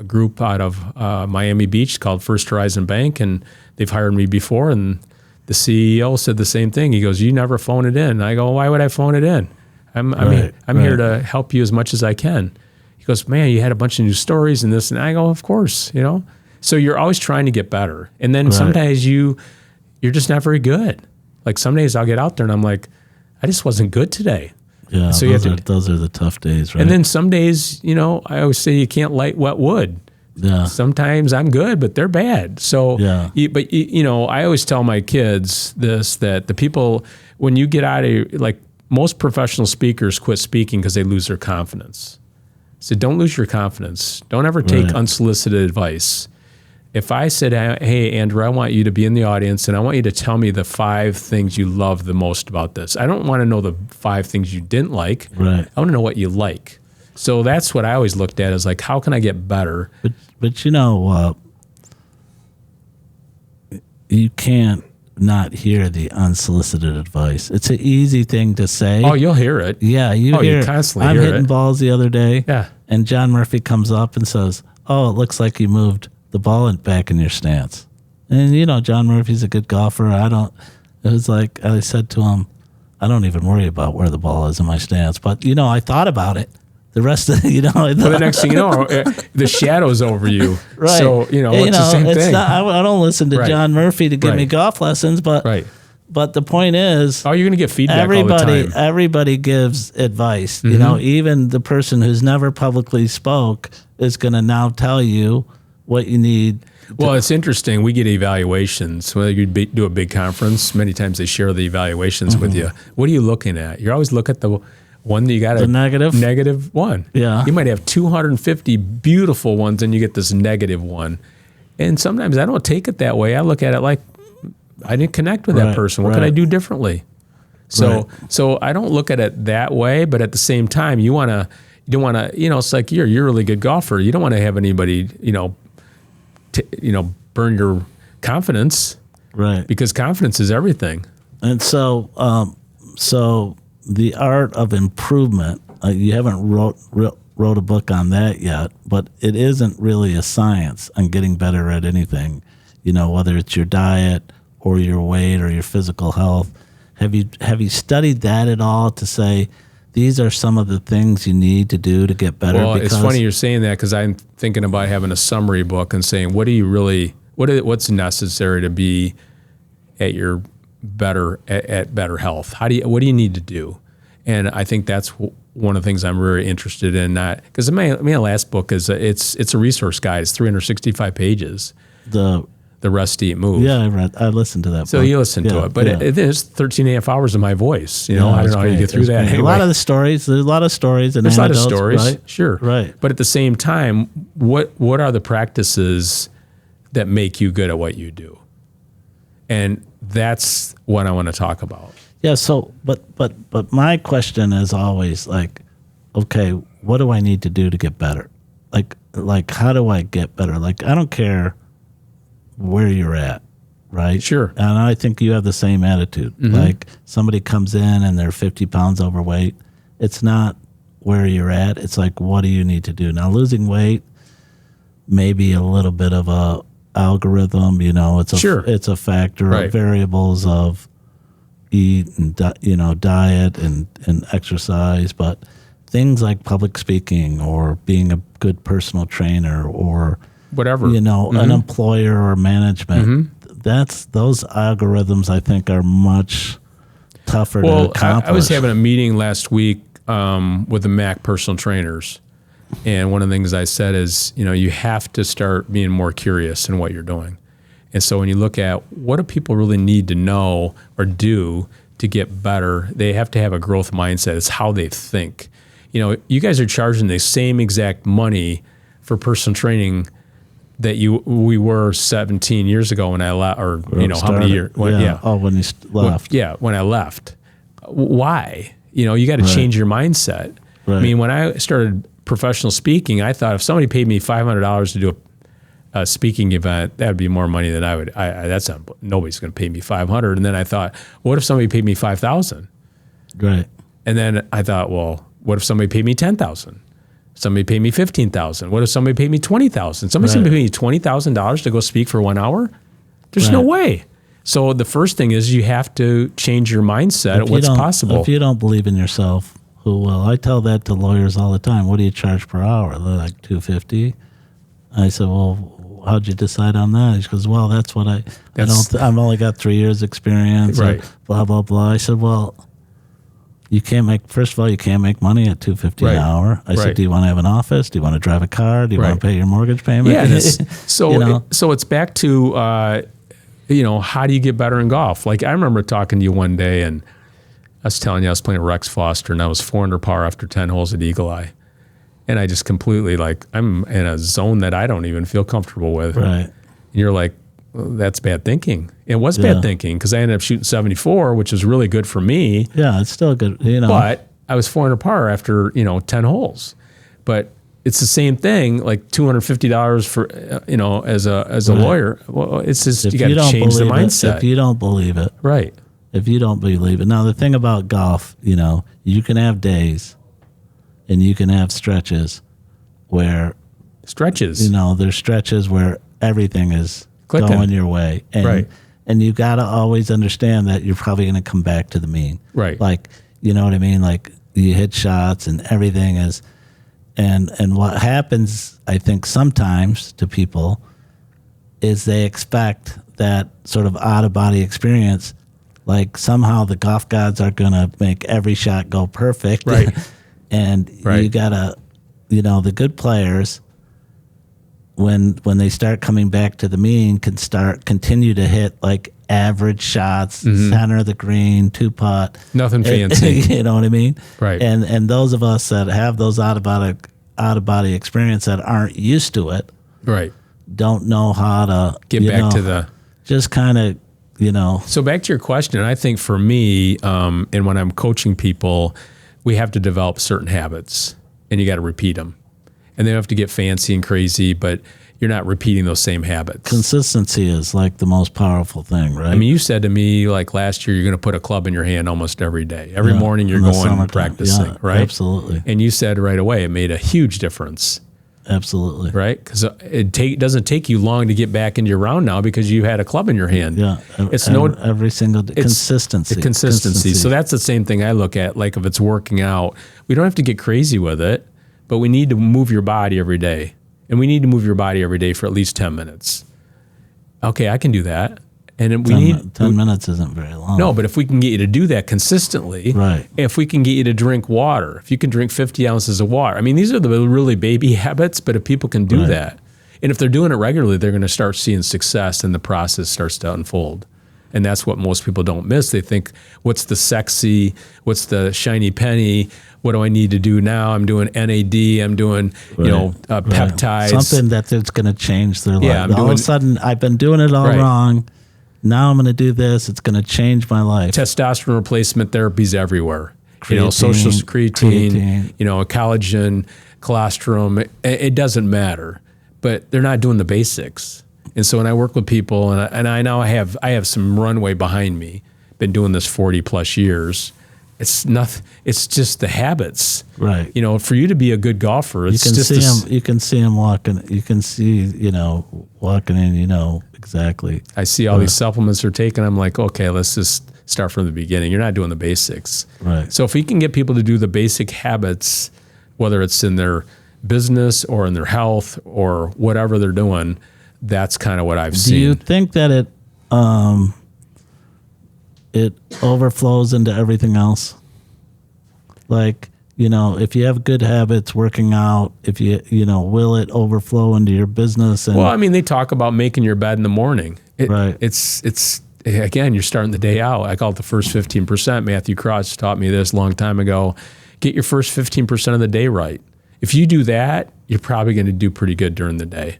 [SPEAKER 2] group out of Miami Beach called First Horizon Bank, and they've hired me before. And the CEO said the same thing. He goes, "You never phone it in." And I go, "Why would I phone it in? I'm here to help you as much as I can." He goes, "Man, you had a bunch of new stories and this." And I go, "Of course, So you're always trying to get better. And then sometimes you're just not very good. Like some days I'll get out there and I'm like, I just wasn't good today.
[SPEAKER 1] Yeah, so those are the tough days, right?
[SPEAKER 2] And then some days, I always say you can't light wet wood.
[SPEAKER 1] Yeah.
[SPEAKER 2] Sometimes I'm good, but they're bad. So, I always tell my kids that the people, when you get out of, like most professional speakers quit speaking because they lose their confidence. So don't lose your confidence. Don't ever take unsolicited advice. If I said, "Hey, Andrew, I want you to be in the audience and I want you to tell me the 5 things you love the most about this." I don't want to know the 5 things you didn't like.
[SPEAKER 1] Right.
[SPEAKER 2] I want to know what you like. So that's what I always looked at is like, how can I get better?
[SPEAKER 1] But you can't not hear the unsolicited advice. It's an easy thing to say.
[SPEAKER 2] Oh, you'll hear it.
[SPEAKER 1] Yeah, you
[SPEAKER 2] constantly
[SPEAKER 1] I'm
[SPEAKER 2] hear
[SPEAKER 1] hitting
[SPEAKER 2] it.
[SPEAKER 1] balls the other day.
[SPEAKER 2] Yeah.
[SPEAKER 1] And John Murphy comes up and says, "Oh, it looks like you moved the ball back in your stance." And John Murphy's a good golfer. It was like I said to him, I don't even worry about where the ball is in my stance. But I thought about it. The rest of
[SPEAKER 2] well, the next thing you know, the shadow's over you.
[SPEAKER 1] Right.
[SPEAKER 2] So it's the same thing.
[SPEAKER 1] I don't listen to John Murphy to give me golf lessons, but the point is,
[SPEAKER 2] you're going to get feedback all the time.
[SPEAKER 1] Everybody gives advice. Even the person who's never publicly spoke is going to now tell you what you need.
[SPEAKER 2] Well, it's interesting. We get evaluations. When you do a big conference, many times they share the evaluations with you. What are you looking at? You always look at the one that you got
[SPEAKER 1] the negative
[SPEAKER 2] one.
[SPEAKER 1] Yeah.
[SPEAKER 2] You might have 250 beautiful ones and you get this negative one. And sometimes I don't take it that way. I look at it like I didn't connect with that person. What could I do differently? So I don't look at it that way, but at the same time, you don't want to, it's like you're a really good golfer. You don't want to have anybody, burn your confidence. Right. Because confidence is everything.
[SPEAKER 1] And so the art of improvement, you haven't wrote a book on that yet, but it isn't really a science on getting better at anything, whether it's your diet or your weight or your physical health. Have you studied that at all to say these are some of the things you need to do to get better?
[SPEAKER 2] Well, it's funny you're saying that because I'm thinking about having a summary book and saying what's necessary to be at your better health. What do you need to do? And I think that's one of the things I'm really interested in. Because my last book is it's a resource guide. It's 365 pages. The Rest, Eat, Move.
[SPEAKER 1] Yeah, I listened to that.
[SPEAKER 2] So you listen to it, but it is 13 and a half hours of my voice. I don't know how you get through that. Anyway.
[SPEAKER 1] A lot of stories. There's a lot of stories and anecdotes, right?
[SPEAKER 2] Sure.
[SPEAKER 1] Right.
[SPEAKER 2] But at the same time, what are the practices that make you good at what you do? And that's what I want to talk about.
[SPEAKER 1] Yeah. So, but my question is always like, okay, what do I need to do to get better? Like how do I get better? Like, I don't care where you're at, right?
[SPEAKER 2] Sure.
[SPEAKER 1] And I think you have the same attitude. Mm-hmm. Like somebody comes in and they're 50 pounds overweight. It's not where you're at. It's like, what do you need to do? Now, losing weight, maybe a little bit of a algorithm, it's a factor of variables of eat and, diet and exercise, but things like public speaking or being a good personal trainer or
[SPEAKER 2] whatever,
[SPEAKER 1] an employer or management, those algorithms I think are much tougher to accomplish.
[SPEAKER 2] I was having a meeting last week with the Mac personal trainers. And one of the things I said is, you have to start being more curious in what you're doing. And so when you look at what do people really need to know or do to get better, they have to have a growth mindset. It's how they think. You guys are charging the same exact money for personal training that we were 17 years ago when I left, or how many years?
[SPEAKER 1] When you left.
[SPEAKER 2] When I left. Why? You got to change your mindset. Right. I mean, when I started professional speaking, I thought if somebody paid me $500 to do a speaking event, that would be more money than I would. Nobody's going to pay me $500. And then I thought, what if somebody paid me $5,000?
[SPEAKER 1] Right.
[SPEAKER 2] And then I thought, well, what if somebody paid me $10,000? Somebody paid me $15,000. What if somebody paid me $20,000? Somebody's going to pay me $20,000 to go speak for 1 hour? There's no way. So the first thing is you have to change your mindset at what's possible.
[SPEAKER 1] If you don't believe in yourself, who will? I tell that to lawyers all the time. What do you charge per hour? They're like $250. I said, well, how'd you decide on that? He goes, well, that's what I've only got 3 years experience.
[SPEAKER 2] Right.
[SPEAKER 1] Blah, blah, blah. I said, well, you can't make money at $250 an hour. I said, do you want to have an office? Do you want to drive a car? Do you want to pay your mortgage payment?
[SPEAKER 2] Yeah. So it's back to, how do you get better in golf? Like I remember talking to you one day and I was telling you I was playing Rex Foster and I was 4 under par after 10 holes at Eagle Eye. And I just completely I'm in a zone that I don't even feel comfortable with.
[SPEAKER 1] Right.
[SPEAKER 2] And you're like, well, that's bad thinking. It was bad thinking because I ended up shooting 74, which was really good for me.
[SPEAKER 1] Yeah, it's still good,
[SPEAKER 2] But I was 4 under par after, 10 holes. But it's the same thing, like $250 for, as a lawyer. Well, it's just, you got to change the mindset.
[SPEAKER 1] If you don't believe it.
[SPEAKER 2] Right.
[SPEAKER 1] If you don't believe it. Now, the thing about golf, you can have days and you can have stretches where. There's stretches where everything is going your way. And,
[SPEAKER 2] right.
[SPEAKER 1] And you got to always understand that you're probably going to come back to the mean.
[SPEAKER 2] Right.
[SPEAKER 1] Like, you know what I mean? Like, you hit shots and everything is. And what happens, I think, sometimes to people is they expect that sort of out-of-body experience. Like, somehow the golf gods are going to make every shot go perfect.
[SPEAKER 2] Right.
[SPEAKER 1] And you got to, the good players, when they start coming back to the mean, continue to hit like average shots, center of the green, 2-putt.
[SPEAKER 2] Nothing fancy.
[SPEAKER 1] You know what I mean?
[SPEAKER 2] Right.
[SPEAKER 1] And those of us that have those out of body experience that aren't used to it,
[SPEAKER 2] right,
[SPEAKER 1] don't know how to
[SPEAKER 2] get back to the
[SPEAKER 1] just kind of,
[SPEAKER 2] So back to your question, I think for me, and when I'm coaching people, we have to develop certain habits, and you got to repeat them. And they don't have to get fancy and crazy, but you're not repeating those same habits.
[SPEAKER 1] Consistency is like the most powerful thing, right?
[SPEAKER 2] I mean, you said to me like last year, you're going to put a club in your hand almost every day. Every morning you're going and practicing, right?
[SPEAKER 1] Absolutely.
[SPEAKER 2] And you said right away, it made a huge difference.
[SPEAKER 1] Absolutely.
[SPEAKER 2] Right? Because it doesn't take you long to get back into your round now because you had a club in your hand.
[SPEAKER 1] Yeah.
[SPEAKER 2] It's
[SPEAKER 1] every single day. Consistency.
[SPEAKER 2] So that's the same thing I look at. Like if it's working out, we don't have to get crazy with it, but we need to move your body every day. And we need to move your body every day for at least 10 minutes. Okay, I can do that. And we need
[SPEAKER 1] 10 minutes isn't very long.
[SPEAKER 2] No, but if we can get you to do that consistently,
[SPEAKER 1] right?
[SPEAKER 2] If we can get you to drink water, if you can drink 50 ounces of water, I mean, these are the really baby habits, but if people can do that, and if they're doing it regularly, they're going to start seeing success and the process starts to unfold. And that's what most people don't miss. They think, what's the sexy, what's the shiny penny? What do I need to do now? I'm doing NAD. I'm doing, peptides.
[SPEAKER 1] Something that's going to change their life. All of a sudden, I've been doing it all wrong. Now I'm going to do this. It's going to change my life.
[SPEAKER 2] Testosterone replacement therapies everywhere.
[SPEAKER 1] Creatine,
[SPEAKER 2] social creatine, collagen, colostrum. It doesn't matter. But they're not doing the basics. And so when I work with people, and I know I have some runway behind me, been doing this 40 plus years. It's nothing. It's just the habits,
[SPEAKER 1] right?
[SPEAKER 2] For you to be a good golfer, it's
[SPEAKER 1] you can see him walking. You can see, walking in. Exactly.
[SPEAKER 2] I see all these supplements they're taking. I'm like, okay, let's just start from the beginning. You're not doing the basics,
[SPEAKER 1] right?
[SPEAKER 2] So if we can get people to do the basic habits, whether it's in their business or in their health or whatever they're doing. That's kind of what I've seen.
[SPEAKER 1] Do you think that it overflows into everything else? Like, if you have good habits, working out, if will it overflow into your business?
[SPEAKER 2] Well, I mean, they talk about making your bed in the morning.
[SPEAKER 1] Right.
[SPEAKER 2] It's again, you're starting the day out. I call it the first 15%. Matthew Cross taught me this a long time ago. Get your first 15% of the day right. If you do that, you're probably going to do pretty good during the day.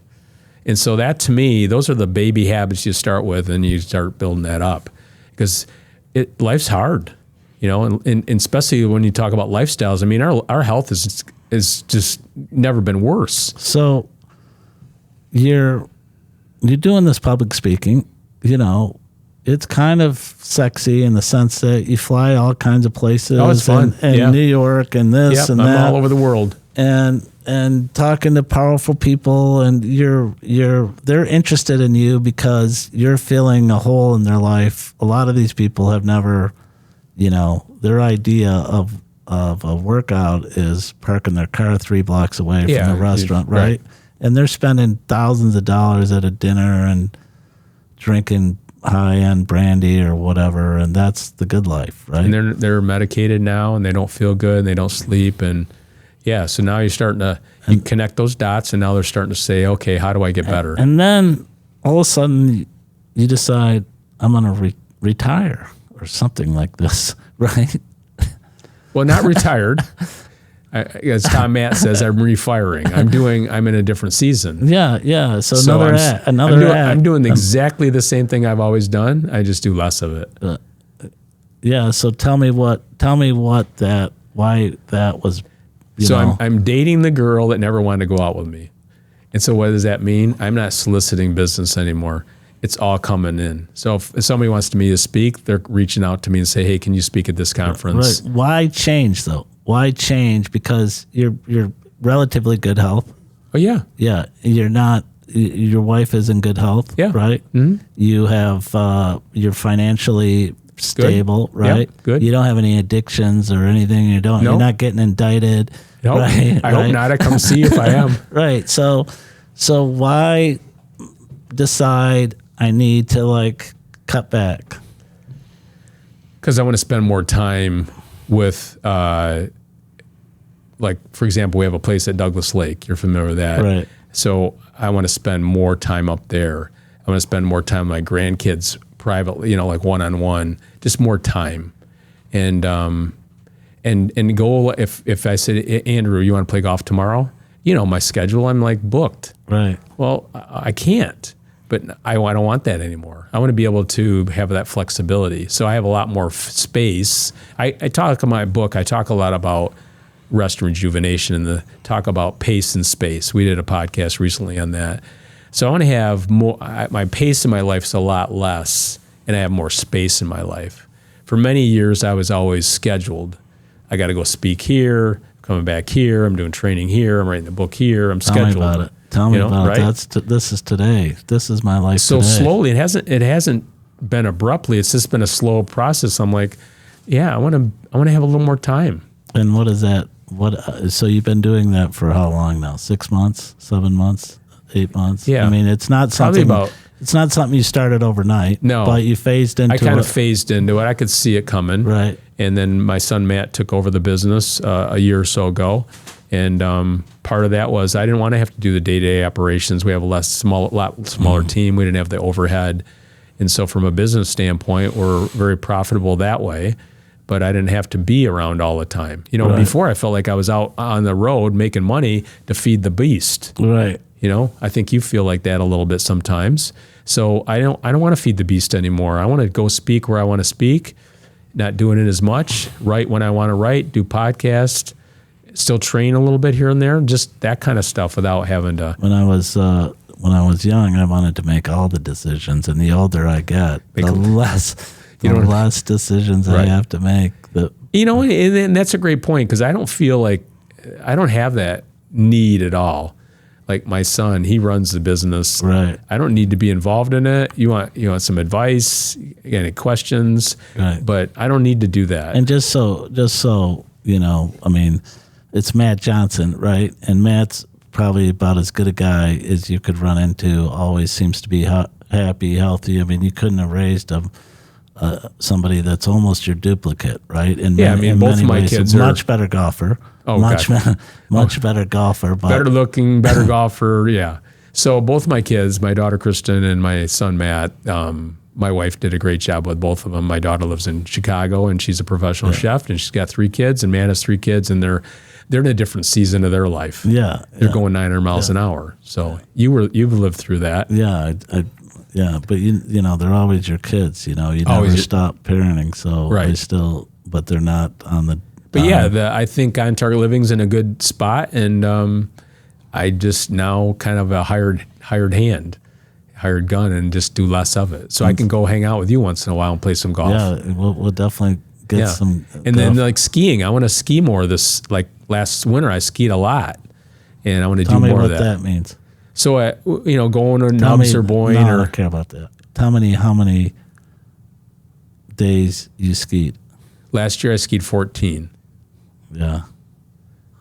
[SPEAKER 2] And so that, to me, those are the baby habits you start with, and you start building that up. Because life's hard, and especially when you talk about lifestyles. I mean, our health is just never been worse.
[SPEAKER 1] So you're doing this public speaking, it's kind of sexy in the sense that you fly all kinds of places.
[SPEAKER 2] Oh, it's fun.
[SPEAKER 1] And New York and this and that.
[SPEAKER 2] I'm all over the world.
[SPEAKER 1] And talking to powerful people, and they're interested in you because you're filling a hole in their life. A lot of these people have never, their idea of a workout is parking their car 3 blocks away from the restaurant, right? And they're spending thousands of dollars at a dinner and drinking high-end brandy or whatever, and that's the good life, right?
[SPEAKER 2] And they're medicated now, and they don't feel good, and they don't sleep, and so now you're starting to connect those dots, and now they're starting to say, okay, how do I get better?
[SPEAKER 1] And then all of a sudden you decide, I'm going to retire or something like this, right?
[SPEAKER 2] Well, not retired. As Tom Matt says, I'm refiring. I'm in a different season.
[SPEAKER 1] Yeah. So
[SPEAKER 2] I'm doing exactly the same thing I've always done. I just do less of it.
[SPEAKER 1] So tell me why that was,
[SPEAKER 2] So I'm dating the girl that never wanted to go out with me. And so what does that mean? I'm not soliciting business anymore. It's all coming in. So if somebody wants to speak, they're reaching out to me and say, hey, can you speak at this conference?
[SPEAKER 1] Right. Why change though? Why change? Because you're relatively good health.
[SPEAKER 2] Oh yeah.
[SPEAKER 1] Yeah. You're not, your wife is in good health.
[SPEAKER 2] Yeah.
[SPEAKER 1] Right. Mm-hmm. You have, you're financially stable,
[SPEAKER 2] good.
[SPEAKER 1] right?
[SPEAKER 2] Yep. Good.
[SPEAKER 1] You don't have any addictions or anything. You're not getting indicted.
[SPEAKER 2] Nope.
[SPEAKER 1] Right?
[SPEAKER 2] I hope not. I come see you if I am.
[SPEAKER 1] Right. So why decide I need to cut back?
[SPEAKER 2] Because I want to spend more time with, for example, we have a place at Douglas Lake. You're familiar with that.
[SPEAKER 1] Right.
[SPEAKER 2] So I want to spend more time up there. I want to spend more time with my grandkids privately, one-on-one, just more time. And goal, if I said, Andrew, you want to play golf tomorrow? My schedule, I'm booked.
[SPEAKER 1] Right.
[SPEAKER 2] Well, I can't, but I don't want that anymore. I want to be able to have that flexibility. So I have a lot more space. I talk in my book, I talk a lot about rest and rejuvenation and talk about pace and space. We did a podcast recently on that. So I want to have more, my pace in my life is a lot less, and I have more space in my life. For many years, I was always scheduled. I got to go speak here, coming back here, I'm doing training here, I'm writing the book here, I'm scheduled.
[SPEAKER 1] Tell me about it. Tell me about
[SPEAKER 2] right?
[SPEAKER 1] it. This is today. This is my life
[SPEAKER 2] so
[SPEAKER 1] today.
[SPEAKER 2] Slowly, it hasn't been abruptly, it's just been a slow process. I'm like, yeah, I want to have a little more time.
[SPEAKER 1] And what is that? So you've been doing that for how long now? 6 months, 7 months, 8 months?
[SPEAKER 2] Yeah.
[SPEAKER 1] I mean, it's not something you started overnight.
[SPEAKER 2] No.
[SPEAKER 1] But you phased into it.
[SPEAKER 2] I kind of phased into it. I could see it coming.
[SPEAKER 1] Right.
[SPEAKER 2] And then my son Matt took over the business a year or so ago. And part of that was I didn't want to have to do the day-to-day operations. We have a lot smaller team. We didn't have the overhead. And so from a business standpoint, we're very profitable that way. But I didn't have to be around all the time.
[SPEAKER 1] Right.
[SPEAKER 2] Before I felt like I was out on the road making money to feed the beast.
[SPEAKER 1] Right.
[SPEAKER 2] I think you feel like that a little bit sometimes. So I don't want to feed the beast anymore. I want to go speak where I want to speak, not doing it as much, write when I want to write, do podcasts, still train a little bit here and there, just that kind of stuff without having to.
[SPEAKER 1] When I was young, I wanted to make all the decisions, and the older I get, the less decisions I have to make.
[SPEAKER 2] And that's a great point, because I don't feel like I don't have that need at all. Like my son, he runs the business.
[SPEAKER 1] Right.
[SPEAKER 2] I don't need to be involved in it. You want some advice, any questions,
[SPEAKER 1] right.
[SPEAKER 2] But I don't need to do that.
[SPEAKER 1] And just so I mean, it's Matt Johnson, right? And Matt's probably about as good a guy as you could run into. Always seems to be happy, healthy. I mean, you couldn't have raised him. Somebody that's almost your duplicate, right?
[SPEAKER 2] Both of my kids are
[SPEAKER 1] much better golfer.
[SPEAKER 2] Oh,
[SPEAKER 1] much better golfer, but
[SPEAKER 2] better looking, better golfer. Yeah. So both my kids, my daughter Kristen and my son Matt, my wife did a great job with both of them. My daughter lives in Chicago and she's a professional chef, and she's got 3 kids, and Matt has 3 kids, and they're in a different season of their life.
[SPEAKER 1] Yeah.
[SPEAKER 2] They're going 900 miles an hour. So you've lived through that.
[SPEAKER 1] Yeah. Yeah, but they're always your kids. You never stop parenting, so
[SPEAKER 2] right.
[SPEAKER 1] But they're not on the.
[SPEAKER 2] But I think On Target Living's in a good spot, and I just now kind of a hired gun, and just do less of it, so I can go hang out with you once in a while and play some golf.
[SPEAKER 1] Yeah, we'll definitely get some.
[SPEAKER 2] And then skiing, I want to ski more. Last winter I skied a lot, and I want to do more of that.
[SPEAKER 1] Tell me what that means.
[SPEAKER 2] So, going to Nubs or Boyne
[SPEAKER 1] I don't care about that. How many days you skied?
[SPEAKER 2] Last year I skied 14.
[SPEAKER 1] Yeah.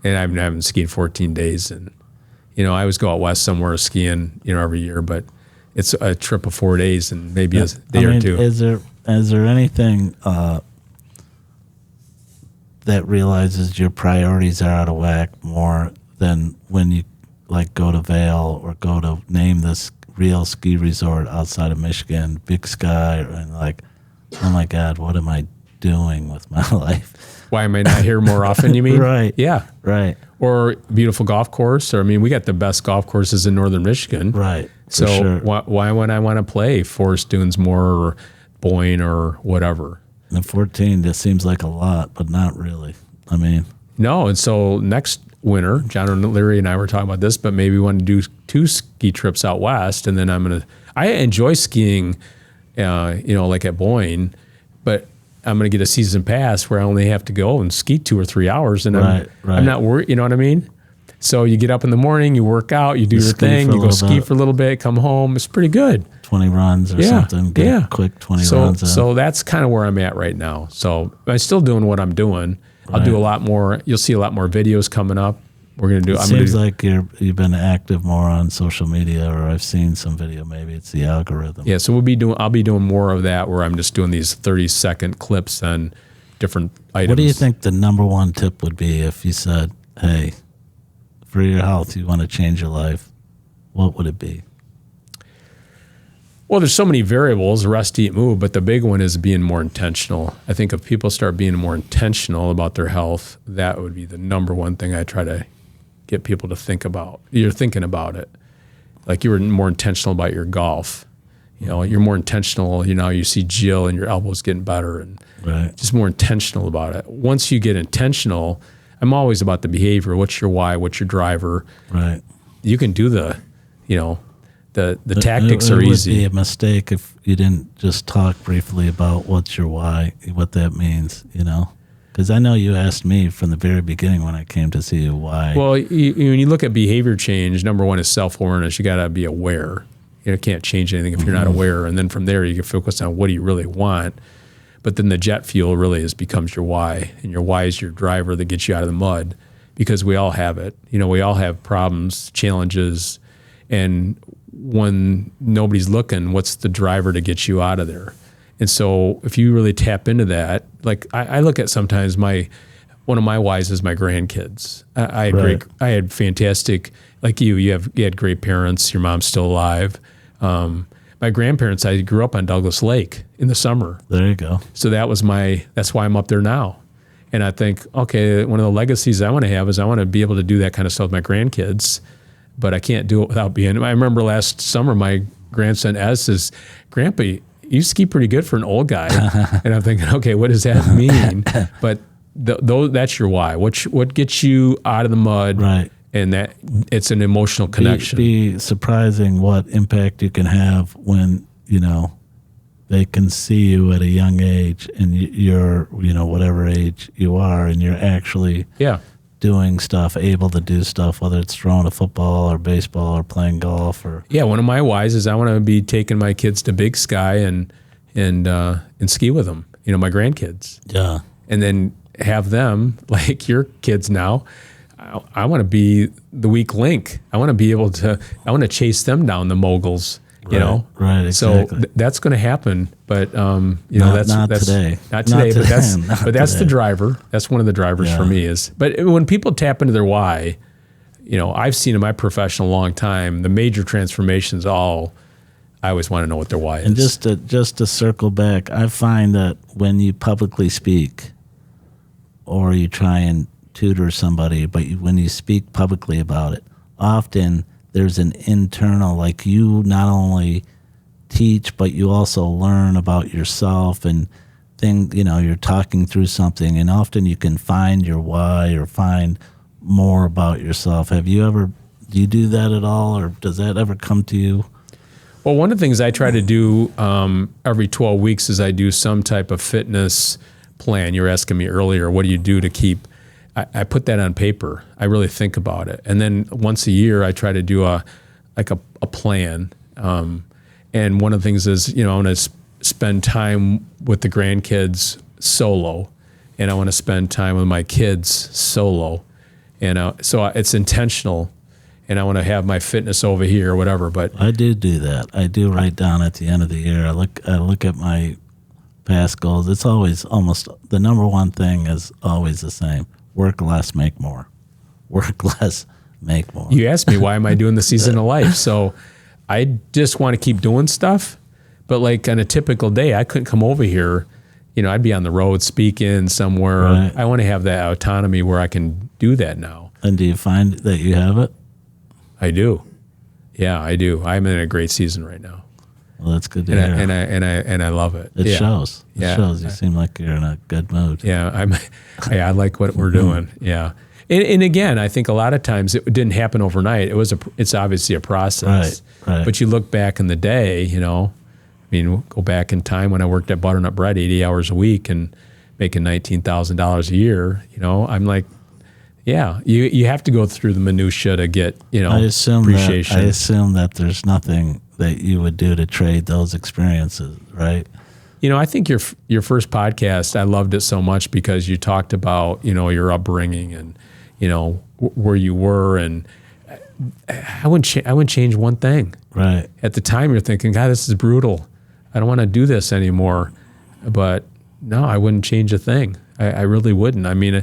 [SPEAKER 2] And I haven't skied 14 days. And, I always go out west somewhere skiing, every year, but it's a trip of 4 days and maybe a day or two.
[SPEAKER 1] Is there anything that realizes your priorities are out of whack more than when you go to Vail or go to name this real ski resort outside of Michigan, Big Sky, and oh my God, what am I doing with my life?
[SPEAKER 2] Why am I not here more often, you mean?
[SPEAKER 1] Right.
[SPEAKER 2] Yeah.
[SPEAKER 1] Right.
[SPEAKER 2] Or beautiful golf course. Or, we got the best golf courses in northern Michigan.
[SPEAKER 1] Right.
[SPEAKER 2] So
[SPEAKER 1] sure.
[SPEAKER 2] why would I want to play Forest Dunes more, or Boyne, or whatever?
[SPEAKER 1] And 14 just seems like a lot, but not really.
[SPEAKER 2] No. And so winter, John O'Leary and I were talking about this, but maybe we want to do 2 ski trips out west. And then I enjoy skiing, like at Boyne, but I'm going to get a season pass where I only have to go and ski 2 or 3 hours. And I'm not worried. You know what I mean? So you get up in the morning, you work out, you do your thing, you go ski for a little bit, come home. It's pretty good.
[SPEAKER 1] 20 runs or something. Get a quick 20 runs in.
[SPEAKER 2] So that's kind of where I'm at right now. So I'm still doing what I'm doing. I'll do a lot more. You'll see a lot more videos coming up. We're going to do.
[SPEAKER 1] It seems like you've been active more on social media, or I've seen some video. Maybe it's the algorithm.
[SPEAKER 2] Yeah. So I'll be doing more of that, where I'm just doing these 30-second clips on different items.
[SPEAKER 1] What do you think the number one tip would be if you said, "Hey, for your health, you want to change your life"? What would it be?
[SPEAKER 2] Well, there's so many variables, rest, eat, move, but the big one is being more intentional. I think if people start being more intentional about their health, that would be the number one thing I try to get people to think about. You're thinking about it. Like you were more intentional about your golf. You're more intentional. You see Jill and your elbows getting better, and just more intentional about it. Once you get intentional, I'm always about the behavior. What's your why? What's your driver?
[SPEAKER 1] Right.
[SPEAKER 2] You can do the tactics are easy.
[SPEAKER 1] It would be a mistake if you didn't just talk briefly about what's your why, what that means, Because I know you asked me from the very beginning when I came to see you why.
[SPEAKER 2] Well, when you look at behavior change, number one is self-awareness. You got to be aware. You can't change anything if you're not aware. And then from there, you can focus on what do you really want. But then the jet fuel really becomes your why. And your why is your driver that gets you out of the mud, because we all have it. We all have problems, challenges, and when nobody's looking, what's the driver to get you out of there? And so if you really tap into that, like I look at sometimes one of my whys is my grandkids. I had fantastic, like you had great parents. Your mom's still alive. My grandparents, I grew up on Douglas Lake in the summer.
[SPEAKER 1] There you go.
[SPEAKER 2] So that's why I'm up there now. And I think, okay, one of the legacies I want to have is I want to be able to do that kind of stuff with my grandkids. But I can't do it without being. I remember last summer, my grandson Ez says, "Grandpa, you ski pretty good for an old guy." And I'm thinking, okay, what does that mean? But that's your why. What gets you out of the mud?
[SPEAKER 1] Right.
[SPEAKER 2] And that it's an emotional connection.
[SPEAKER 1] Be surprising what impact you can have when they can see you at a young age, and you're whatever age you are, and you're actually doing stuff, able to do stuff, whether it's throwing a football or baseball or playing golf or.
[SPEAKER 2] Yeah, one of my whys is I want to be taking my kids to Big Sky and ski with them. My grandkids.
[SPEAKER 1] Yeah.
[SPEAKER 2] And then have them, like your kids now. I want to be the weak link. I want to be able to. I want to chase them down the moguls.
[SPEAKER 1] Right, exactly.
[SPEAKER 2] So that's going to happen, but
[SPEAKER 1] that's today.
[SPEAKER 2] Not today, but that's the driver. That's one of the drivers for me is. But when people tap into their why, I've seen in my professional long time, the major transformations. I always want to know what their why is.
[SPEAKER 1] And just to circle back, I find that when you publicly speak, or you try and tutor somebody, but when you speak publicly about it, often there's an internal, like you not only teach, but you also learn about yourself and you're talking through something, and often you can find your why or find more about yourself. Do you do that at all, or does that ever come to you?
[SPEAKER 2] Well, one of the things I try to do every 12 weeks is I do some type of fitness plan. You were asking me earlier, what do you do to keep I put that on paper. I really think about it. And then once a year, I try to do a plan. And one of the things is, I want to spend time with the grandkids solo, and I want to spend time with my kids solo. And so it's intentional, and I want to have my fitness over here or whatever. But
[SPEAKER 1] I do that. I do write down at the end of the year. I look at my past goals. It's always almost the number one thing is always the same. Work less, make more. Work less, make more.
[SPEAKER 2] You asked me, why am I doing the season of life? So I just want to keep doing stuff. But like on a typical day, I couldn't come over here. I'd be on the road speaking somewhere. Right. I want to have that autonomy where I can do that now.
[SPEAKER 1] And do you find that you have it?
[SPEAKER 2] I do. Yeah, I do. I'm in a great season right now.
[SPEAKER 1] Well, that's good to hear.
[SPEAKER 2] And I love it.
[SPEAKER 1] It shows. It shows. You seem like you're in a good mood.
[SPEAKER 2] Yeah, I like what we're doing. Yeah. And again, I think a lot of times it didn't happen overnight. It's obviously a process.
[SPEAKER 1] Right.
[SPEAKER 2] But you look back in the day, go back in time when I worked at Butternut Bread 80 hours a week and making $19,000 a year, I'm like, yeah, you have to go through the minutia to get, appreciation.
[SPEAKER 1] I assume that there's nothing that you would do to trade those experiences, right?
[SPEAKER 2] I think your first podcast, I loved it so much because you talked about, your upbringing and, where you were, and I wouldn't change one thing.
[SPEAKER 1] Right.
[SPEAKER 2] At the time, you're thinking, God, this is brutal. I don't want to do this anymore. But no, I wouldn't change a thing. I really wouldn't. I mean,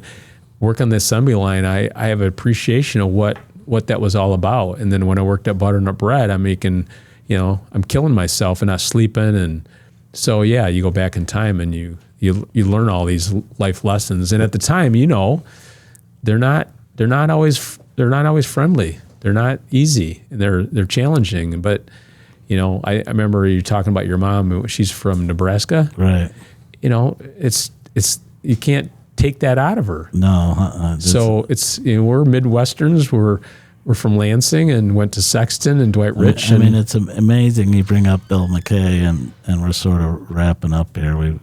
[SPEAKER 2] work on the assembly line, I have an appreciation of what that was all about. And then when I worked at Butternut Bread, I'm making, I'm killing myself and not sleeping. And so, yeah, you go back in time and you learn all these life lessons. And at the time, they're not always friendly. They're not easy. And they're challenging. But, I remember you talking about your mom. She's from Nebraska.
[SPEAKER 1] Right.
[SPEAKER 2] It's you can't take that out of her.
[SPEAKER 1] No.
[SPEAKER 2] So it's we're Midwesterns. We're from Lansing and went to Sexton and Dwight Rich.
[SPEAKER 1] I mean, it's amazing you bring up Bill McKay, and we're sort of wrapping up here. We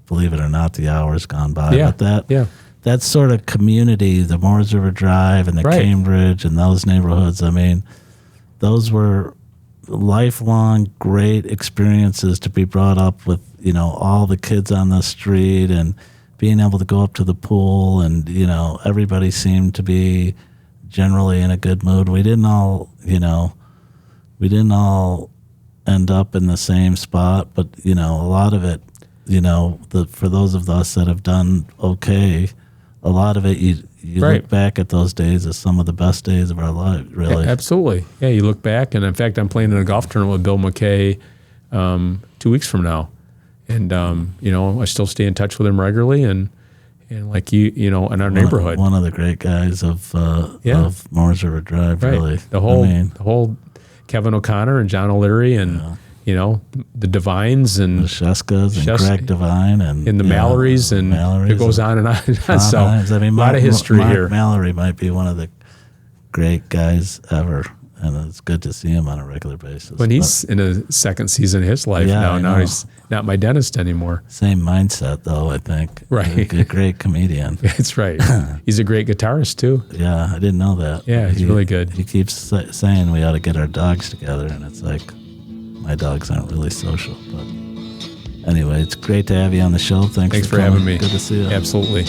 [SPEAKER 1] believe it or not, the hour's gone by.
[SPEAKER 2] Yeah.
[SPEAKER 1] But that sort of community, the Moores River Drive and the Cambridge and those neighborhoods, I mean, those were lifelong great experiences to be brought up with, all the kids on the street and being able to go up to the pool, and, everybody seemed to be generally in a good mood. We didn't all end up in the same spot, but, a lot of it, for those of us that have done okay, a lot of it, you look back at those days as some of the best days of our lives, really.
[SPEAKER 2] Yeah, absolutely. Yeah, you look back, and in fact, I'm playing in a golf tournament with Bill McKay 2 weeks from now. And, I still stay in touch with him regularly, and like in our neighborhood.
[SPEAKER 1] One of the great guys of Moores River Drive, really.
[SPEAKER 2] The whole Kevin O'Connor and John O'Leary and, the Devines and
[SPEAKER 1] the Sheskas and Greg Devine and
[SPEAKER 2] the Mallorys, and it goes on and on and on. So
[SPEAKER 1] I mean,
[SPEAKER 2] a lot of history
[SPEAKER 1] Mark
[SPEAKER 2] here.
[SPEAKER 1] Mallory might be one of the great guys ever, and it's good to see him on a regular basis.
[SPEAKER 2] When he's in a second season of his life now he's not my dentist anymore.
[SPEAKER 1] Same mindset, though, I think.
[SPEAKER 2] Right.
[SPEAKER 1] A great comedian.
[SPEAKER 2] That's right. He's a great gutarist, too.
[SPEAKER 1] Yeah, I didn't know that.
[SPEAKER 2] Yeah, he's really good.
[SPEAKER 1] He keeps saying we ought to get our dogs together, and it's like, my dogs aren't really social. But anyway, it's great to have you on the show. Thanks
[SPEAKER 2] for
[SPEAKER 1] coming.
[SPEAKER 2] having me.
[SPEAKER 1] Good to see you.
[SPEAKER 2] Absolutely.